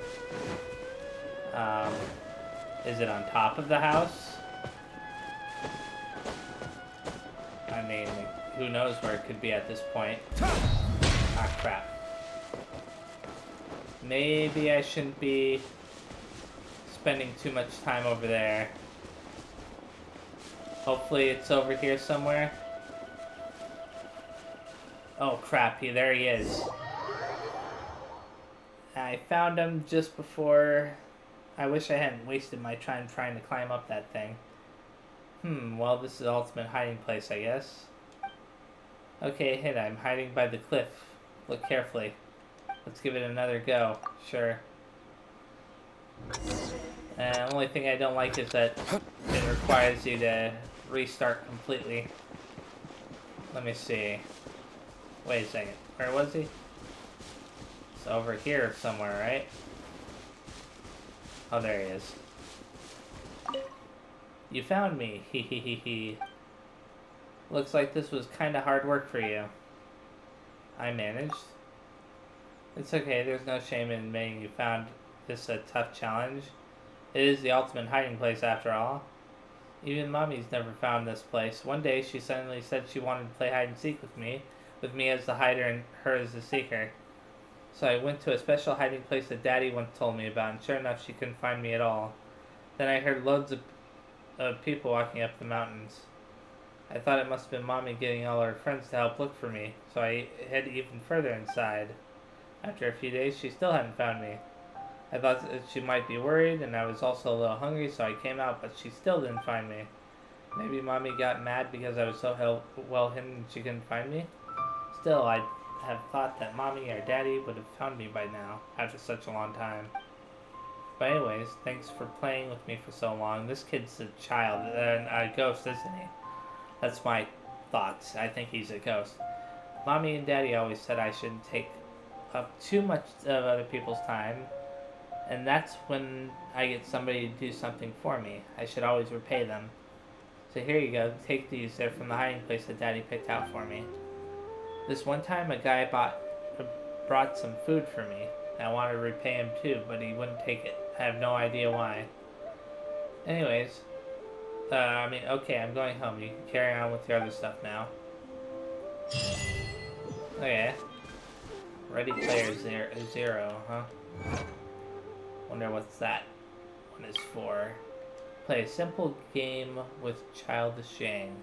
Is it on top of the house? I mean, who knows where it could be at this point. Ah, crap. Maybe I shouldn't be spending too much time over there. Hopefully it's over here somewhere. Oh crap, there he is. I found him just before. I wish I hadn't wasted my time trying to climb up that thing. Well, this is the ultimate hiding place, I guess. Okay, hit. I'm hiding by the cliff. Look carefully. Let's give it another go. Sure. The only thing I don't like is that it requires you to restart completely. Let me see. Wait a second. Where was he? It's over here somewhere, right? Oh, there he is. You found me. Hee hee hee hee. Looks like this was kind of hard work for you. I managed. It's okay, there's no shame in admitting you found this a tough challenge. It is the ultimate hiding place after all. Even Mommy's never found this place. One day she suddenly said she wanted to play hide and seek with me as the hider and her as the seeker. So I went to a special hiding place that Daddy once told me about, and sure enough she couldn't find me at all. Then I heard loads of people walking up the mountains. I thought it must have been Mommy getting all her friends to help look for me, so I hid even further inside. After a few days, she still hadn't found me. I thought that she might be worried, and I was also a little hungry, so I came out, but she still didn't find me. Maybe Mommy got mad because I was so well hidden and she couldn't find me? Still, I'd have thought that Mommy or Daddy would have found me by now, after such a long time. But anyways, thanks for playing with me for so long. This kid's a child, and a ghost, isn't he? That's my thoughts. I think he's a ghost. Mommy and Daddy always said I shouldn't take up too much of other people's time, and that's when I get somebody to do something for me. I should always repay them. So here you go, take these. They're from the hiding place that Daddy picked out for me. This one time a guy brought some food for me, and I wanted to repay him too, but he wouldn't take it. I have no idea why. Anyways, okay, I'm going home. You can carry on with your other stuff now. Okay. Ready Player Zero, huh? Wonder what's that one is for. Play a simple game with childish Yang.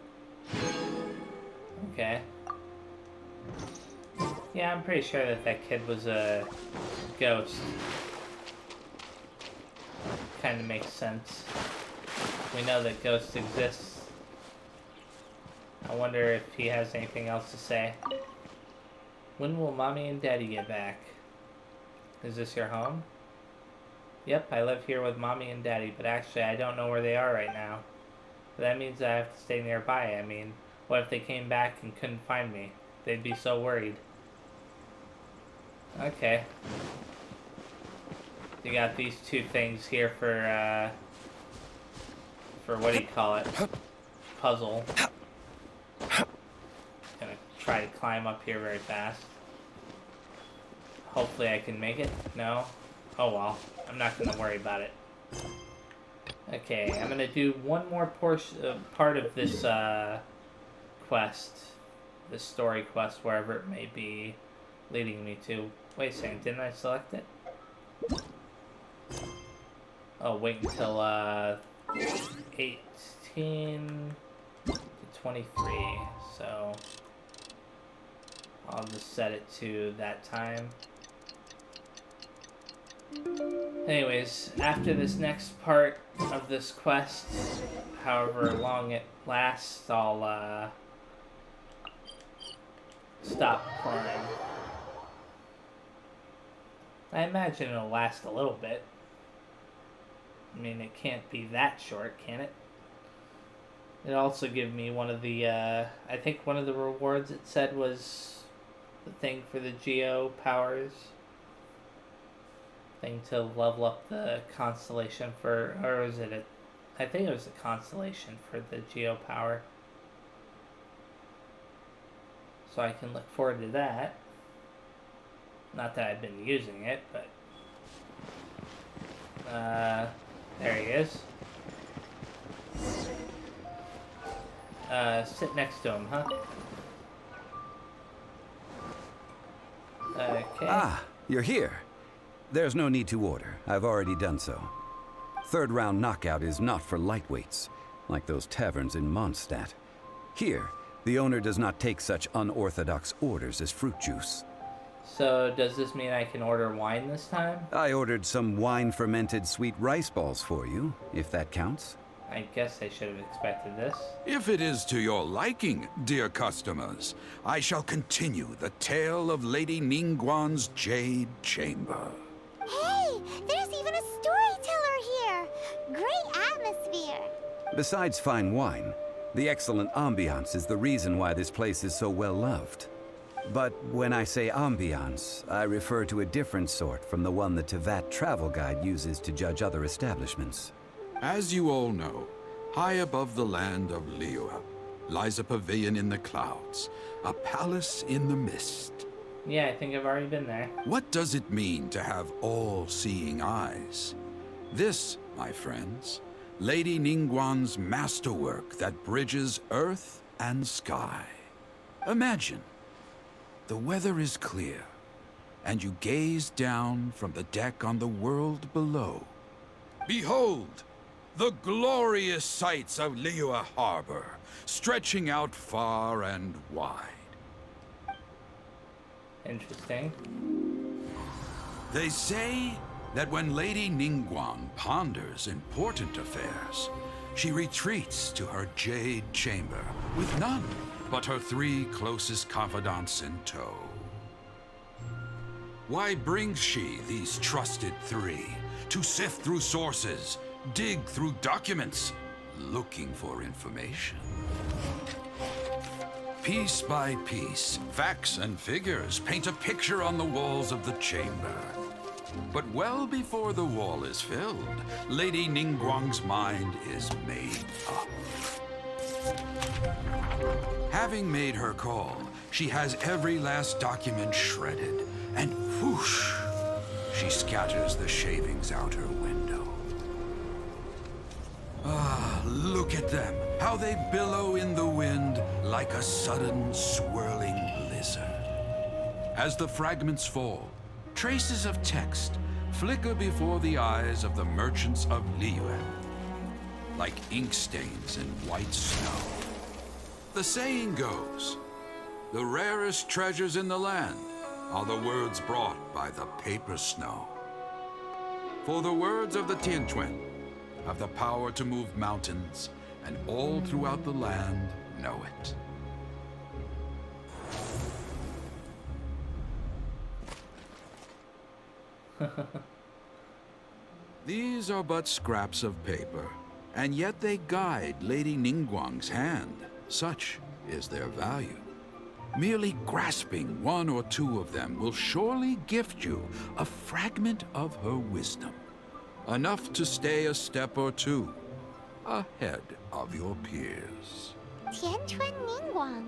Okay. Yeah, I'm pretty sure that kid was a ghost. Kind of makes sense. We know that ghosts exist. I wonder if he has anything else to say. When will Mommy and Daddy get back? Is this your home? Yep, I live here with Mommy and Daddy, but actually I don't know where they are right now. But that means I have to stay nearby. I mean, what if they came back and couldn't find me? They'd be so worried. Okay. You got these two things here for what do you call it? Puzzle. Gonna try to climb up here very fast. Hopefully I can make it. No? Oh well. I'm not gonna worry about it. Okay, I'm gonna do one more part of this quest. This story quest, wherever it may be leading me to. Wait a second, didn't I select it? Oh, wait until 18 to 23, so I'll just set it to that time. Anyways, after this next part of this quest, however long it lasts, I'll stop playing. I imagine it'll last a little bit. I mean, it can't be that short, can it? It also gave me one of the, I think one of the rewards it said was the thing for the Geo powers. Thing to level up the constellation for, or was it I think it was the constellation for the Geo power. So I can look forward to that. Not that I've been using it, but there he is. Sit next to him, huh? Okay. Ah, you're here. There's no need to order. I've already done so. Third round knockout is not for lightweights, like those taverns in Mondstadt. Here, the owner does not take such unorthodox orders as fruit juice. So, does this mean I can order wine this time? I ordered some wine-fermented sweet rice balls for you, if that counts. I guess I should have expected this. If it is to your liking, dear customers, I shall continue the tale of Lady Ningguang's Jade Chamber. Hey, there's even a storyteller here. Great atmosphere. Besides fine wine, the excellent ambiance is the reason why this place is so well loved. But when I say ambiance, I refer to a different sort from the one the Tevat travel guide uses to judge other establishments. As you all know, high above the land of Liyue lies a pavilion in the clouds, a palace in the mist. Yeah, I think I've already been there. What does it mean to have all-seeing eyes? This, my friends, Lady Ningguang's masterwork that bridges earth and sky. Imagine, the weather is clear, and you gaze down from the deck on the world below. Behold, the glorious sights of Liyue Harbor, stretching out far and wide. Interesting. They say that when Lady Ningguang ponders important affairs, she retreats to her Jade Chamber with none but her 3 closest confidants in tow. Why brings she these trusted 3 to sift through sources, dig through documents, looking for information? Piece by piece, facts and figures paint a picture on the walls of the chamber. But well before the wall is filled, Lady Ningguang's mind is made up. Having made her call, she has every last document shredded, and whoosh, she scatters the shavings out her window. Ah, look at them, how they billow in the wind like a sudden swirling blizzard. As the fragments fall, traces of text flicker before the eyes of the merchants of Liyue, like ink stains in white snow. The saying goes, the rarest treasures in the land are the words brought by the paper snow. For the words of the Tianquan have the power to move mountains, and all throughout the land know it. These are but scraps of paper, and yet they guide Lady Ningguang's hand. Such is their value. Merely grasping one or two of them will surely gift you a fragment of her wisdom. Enough to stay a step or two ahead of your peers. Tianquan Ningguang.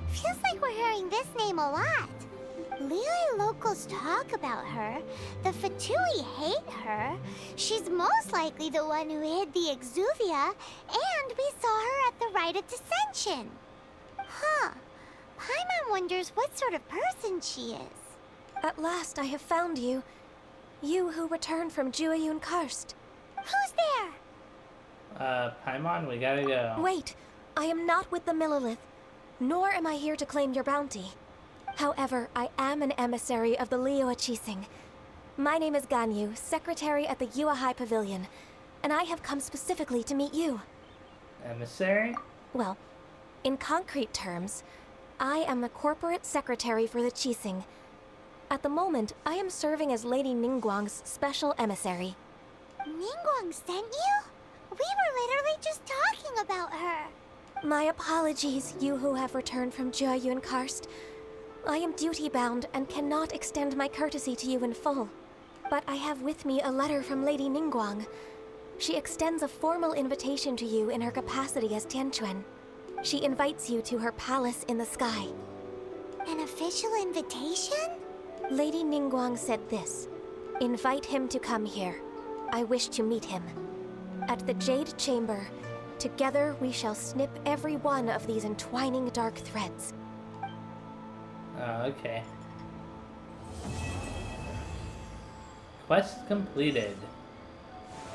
Feels like we're hearing this name a lot. Liyue locals talk about her. The Fatui hate her. She's most likely the one who hid the Exuvia, and we saw her at the Rite of Dissension. Huh. Paimon wonders what sort of person she is. At last I have found you. You who returned from Jueyun Karst. Who's there? Paimon, we gotta go. Wait, I am not with the Millelith, nor am I here to claim your bounty. However, I am an emissary of the Liyue Qixing. My name is Ganyu, secretary at the Yuehai Pavilion, and I have come specifically to meet you. Emissary? Well, in concrete terms, I am the corporate secretary for the Qixing. At the moment, I am serving as Lady Ningguang's special emissary. Ningguang sent you? We were literally just talking about her. My apologies, you who have returned from Jueyun Karst. I am duty-bound and cannot extend my courtesy to you in full. But I have with me a letter from Lady Ningguang. She extends a formal invitation to you in her capacity as Tianquan. She invites you to her palace in the sky. An official invitation? Lady Ningguang said this. Invite him to come here. I wish to meet him. At the Jade Chamber, together we shall snip every one of these entwining dark threads. Okay. Quest completed.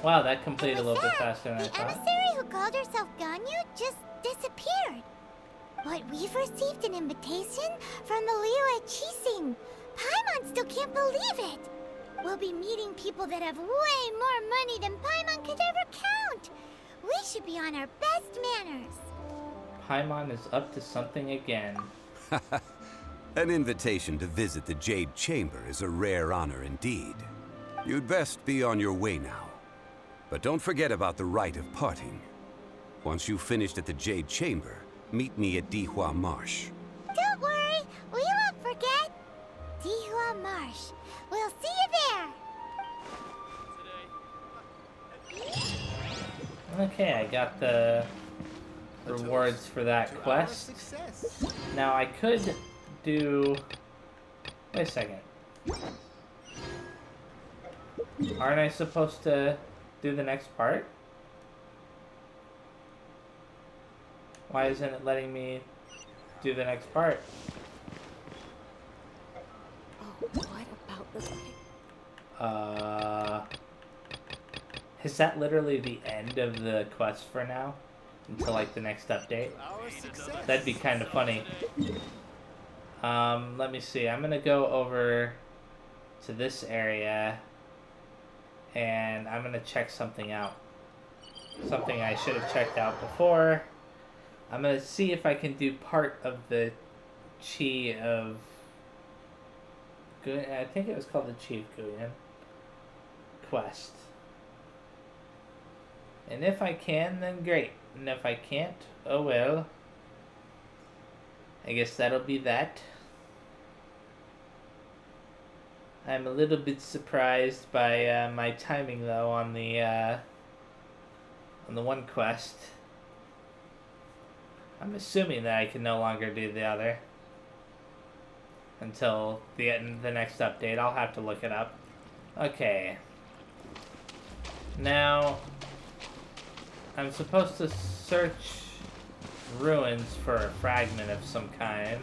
Wow, that completed a little bit faster than I the thought. emissary who called herself Ganyu just disappeared. But we've received an invitation from the Liyue Qixing. Paimon still can't believe it. We'll be meeting people that have way more money than Paimon could ever count. We should be on our best manners. Paimon is up to something again. An invitation to visit the Jade Chamber is a rare honor indeed. You'd best be on your way now. But don't forget about the rite of parting. Once you've finished at the Jade Chamber, meet me at Dihua Marsh. Don't worry, we won't forget. Dihua Marsh. We'll see you there. Okay, I got the rewards for that quest. Now I could do... Wait a second. Aren't I supposed to do the next part? Why isn't it letting me do the next part? Oh, what about this thing? Is that literally the end of the quest for now? Until like the next update? That'd be kind of funny. Let me see. I'm gonna go over to this area and I'm gonna check something out. Something I should have checked out before. I'm gonna see if I can do part of the Chi of... I think it was called the Chi of Guyan quest. And if I can, then great. And if I can't, oh well. I guess that'll be that. I'm a little bit surprised by my timing though on the one quest. I'm assuming that I can no longer do the other until the next update. I'll have to look it up. Okay. Now I'm supposed to search ruins for a fragment of some kind.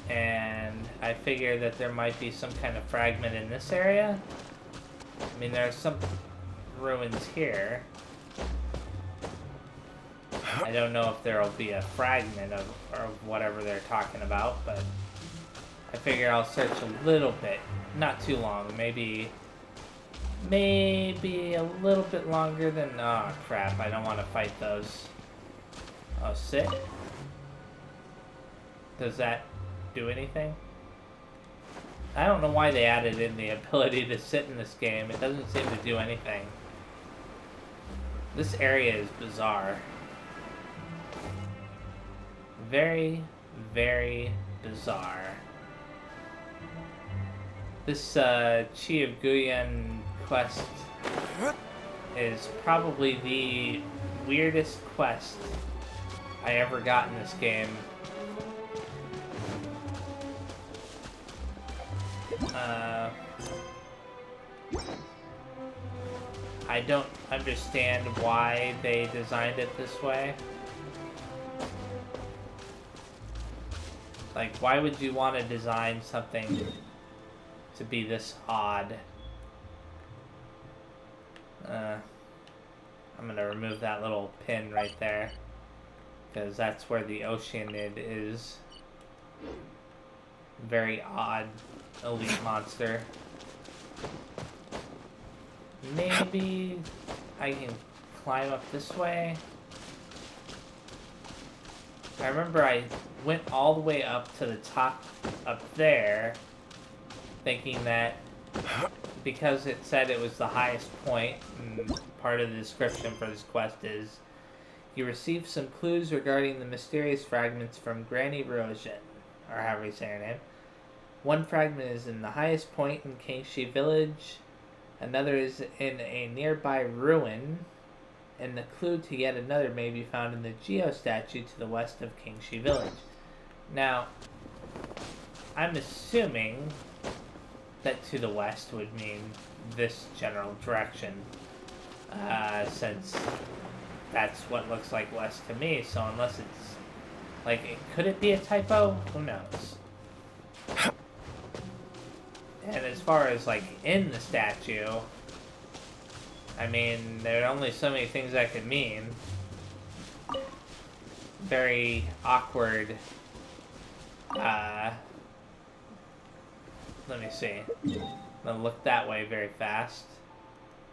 And I figure that there might be some kind of fragment in this area. I mean, there are some ruins here. I don't know if there will be a fragment of whatever they're talking about, but I figure I'll search a little bit. Not too long. Maybe a little bit longer than... Oh, crap. I don't want to fight those. Oh, sit. Does that do anything? I don't know why they added in the ability to sit in this game. It doesn't seem to do anything. This area is bizarre. Very, very bizarre. This Chi of Guyan quest is probably the weirdest quest I ever got in this game. I don't understand why they designed it this way. Like, why would you want to design something to be this odd? I'm gonna remove that little pin right there, because that's where the Oceanid is. Very odd elite monster. Maybe I can climb up this way. I remember I went all the way up to the top up there, thinking that because it said it was the highest point, and part of the description for this quest is, you received some clues regarding the mysterious fragments from Granny Rosian, or however you say her name. One fragment is in the highest point in Kingshi Village, another is in a nearby ruin, and the clue to yet another may be found in the Geo statue to the west of Kingshi Village. Now, I'm assuming that to the west would mean this general direction, since that's what looks like west to me, so unless it's, like, could it be a typo? Who knows? And as far as, like, in the statue, I mean, there are only so many things that could mean. Very awkward, let me see. I'm gonna look that way very fast.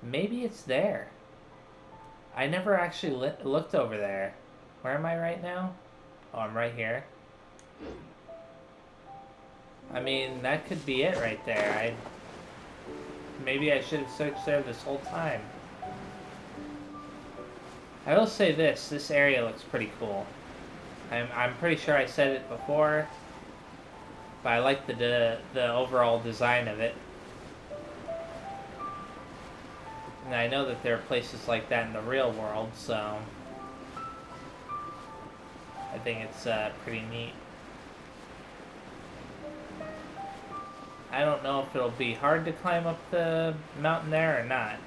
Maybe it's there. I never actually looked over there. Where am I right now? Oh, I'm right here. I mean, that could be it right there. Maybe I should have searched there this whole time. I will say this area looks pretty cool. I'm pretty sure I said it before, but I like the overall design of it. And I know that there are places like that in the real world, so I think it's pretty neat. I don't know if it'll be hard to climb up the mountain there or not.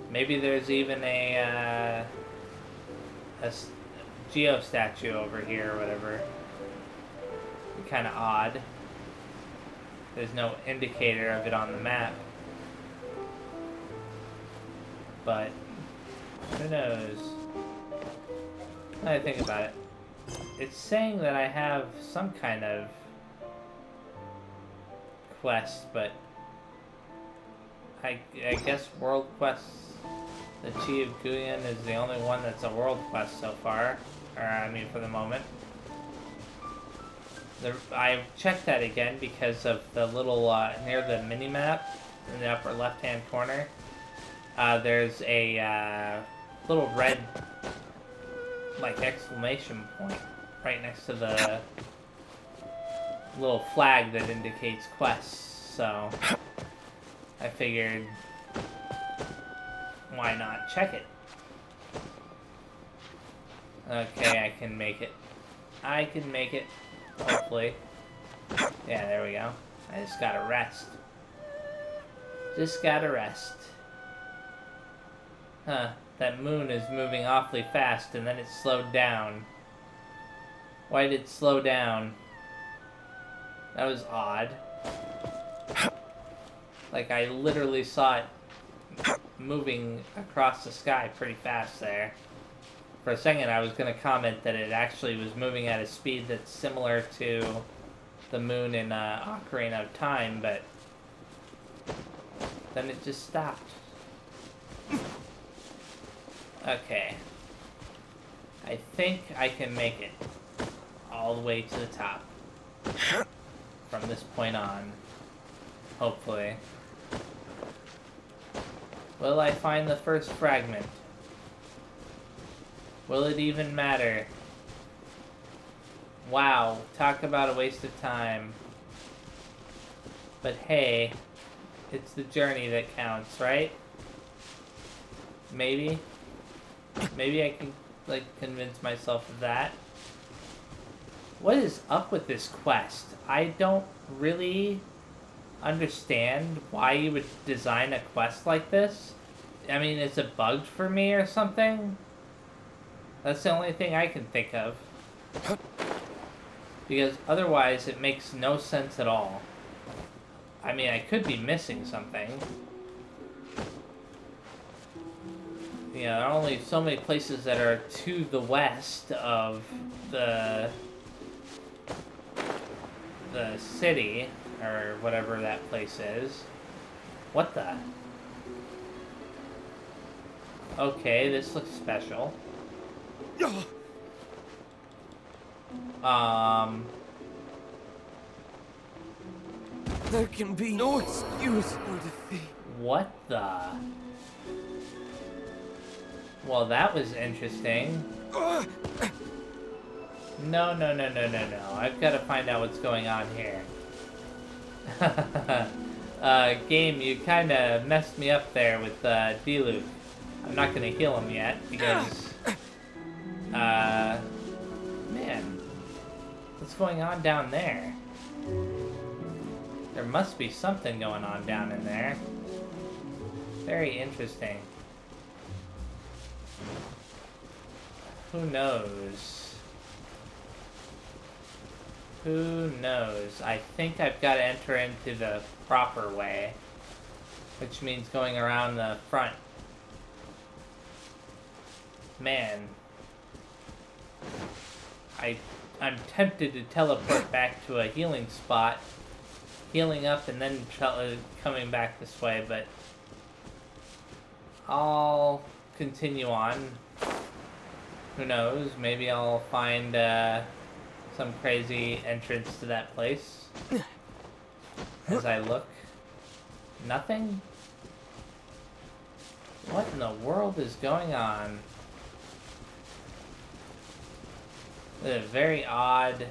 Maybe there's even a Geo statue over here or whatever. Kind of odd. There's no indicator of it on the map. But who knows? When I think about it, it's saying that I have some kind of quest, but I guess world quests, the Chi of Guyan is the only one that's a world quest so far, or I mean for the moment. I checked that again because of the little near the mini-map in the upper left-hand corner. There's a little red, like, exclamation point right next to the little flag that indicates quests, so I figured, why not check it? Okay, I can make it. I can make it, hopefully. Yeah, there we go. I just gotta rest. Just gotta rest. Huh, that moon is moving awfully fast, and then it slowed down. Why did it slow down? That was odd. Like, I literally saw it moving across the sky pretty fast there. For a second, I was going to comment that it actually was moving at a speed that's similar to the moon in Ocarina of Time, but then it just stopped. Okay. I think I can make it all the way to the top. from this point on. Hopefully. Will I find the first fragment? Will it even matter? Wow, talk about a waste of time. But hey, it's the journey that counts, right? Maybe? Maybe I can, like, convince myself of that. What is up with this quest? I don't really understand why you would design a quest like this. I mean, is it bugged for me or something? That's the only thing I can think of. Because otherwise it makes no sense at all. I mean, I could be missing something. You know, there are only so many places that are to the west of the city, or whatever that place is. What the? Okay, this looks special. There can be no excuse for defeat. What the? Well, that was interesting. No. I've got to find out what's going on here. Game, you kind of messed me up there with D-Luke. I'm not going to heal him yet because... man. What's going on down there? There must be something going on down in there. Very interesting. Who knows? Who knows? I think I've got to enter into the proper way, which means going around the front. Man. I'm tempted to teleport back to a healing spot, healing up and then coming back this way, but I'll continue on. Who knows? Maybe I'll find some crazy entrance to that place. As I look. Nothing? What in the world is going on? A very odd,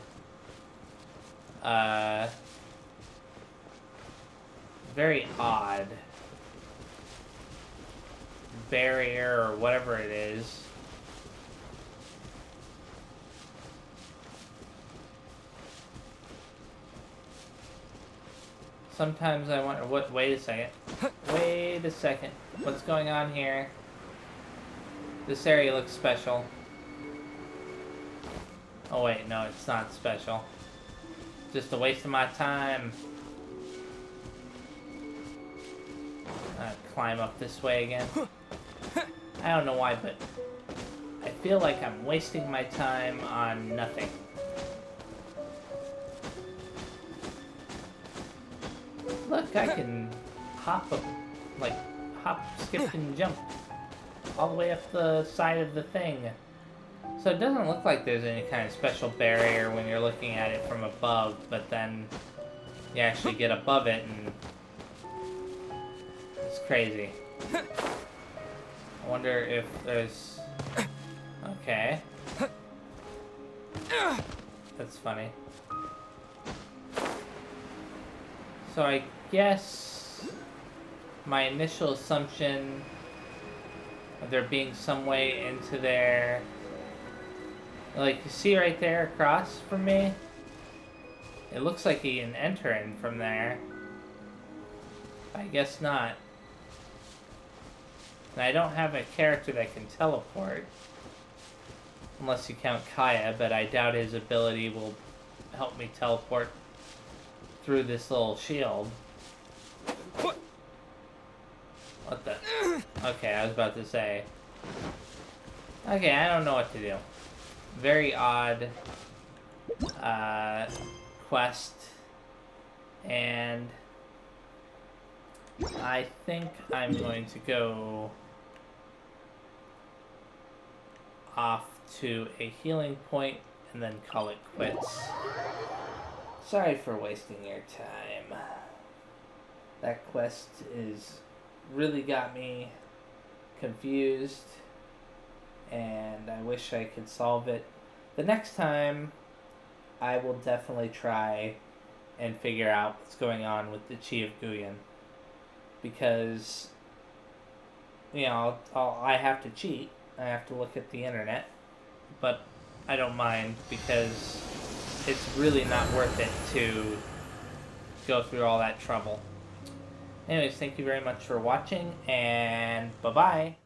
barrier or whatever it is. Sometimes I wonder what. Wait a second. Wait a second. What's going on here? This area looks special. Oh wait, no, it's not special. Just a waste of my time. Climb up this way again. I don't know why, but I feel like I'm wasting my time on nothing. Look, I can hop up, like, hop, skip, and jump all the way up the side of the thing. So it doesn't look like there's any kind of special barrier when you're looking at it from above, but then you actually get above it and it's crazy. I wonder if there's... Okay. That's funny. So I guess my initial assumption of there being some way into there... Like, you see right there across from me? It looks like you can enter in from there. I guess not. And I don't have a character that can teleport. Unless you count Kaya, but I doubt his ability will help me teleport through this little shield. What the? Okay, I was about to say. Okay, I don't know what to do. Very odd quest, and I think I'm going to go off to a healing point and then call it quits. Sorry for wasting your time. That quest is really got me confused, and I wish I could solve it. The next time, I will definitely try and figure out what's going on with the Chi of Guyan, because, you know, I have to cheat. I have to look at the internet, but I don't mind because it's really not worth it to go through all that trouble. Anyways, thank you very much for watching, and bye-bye.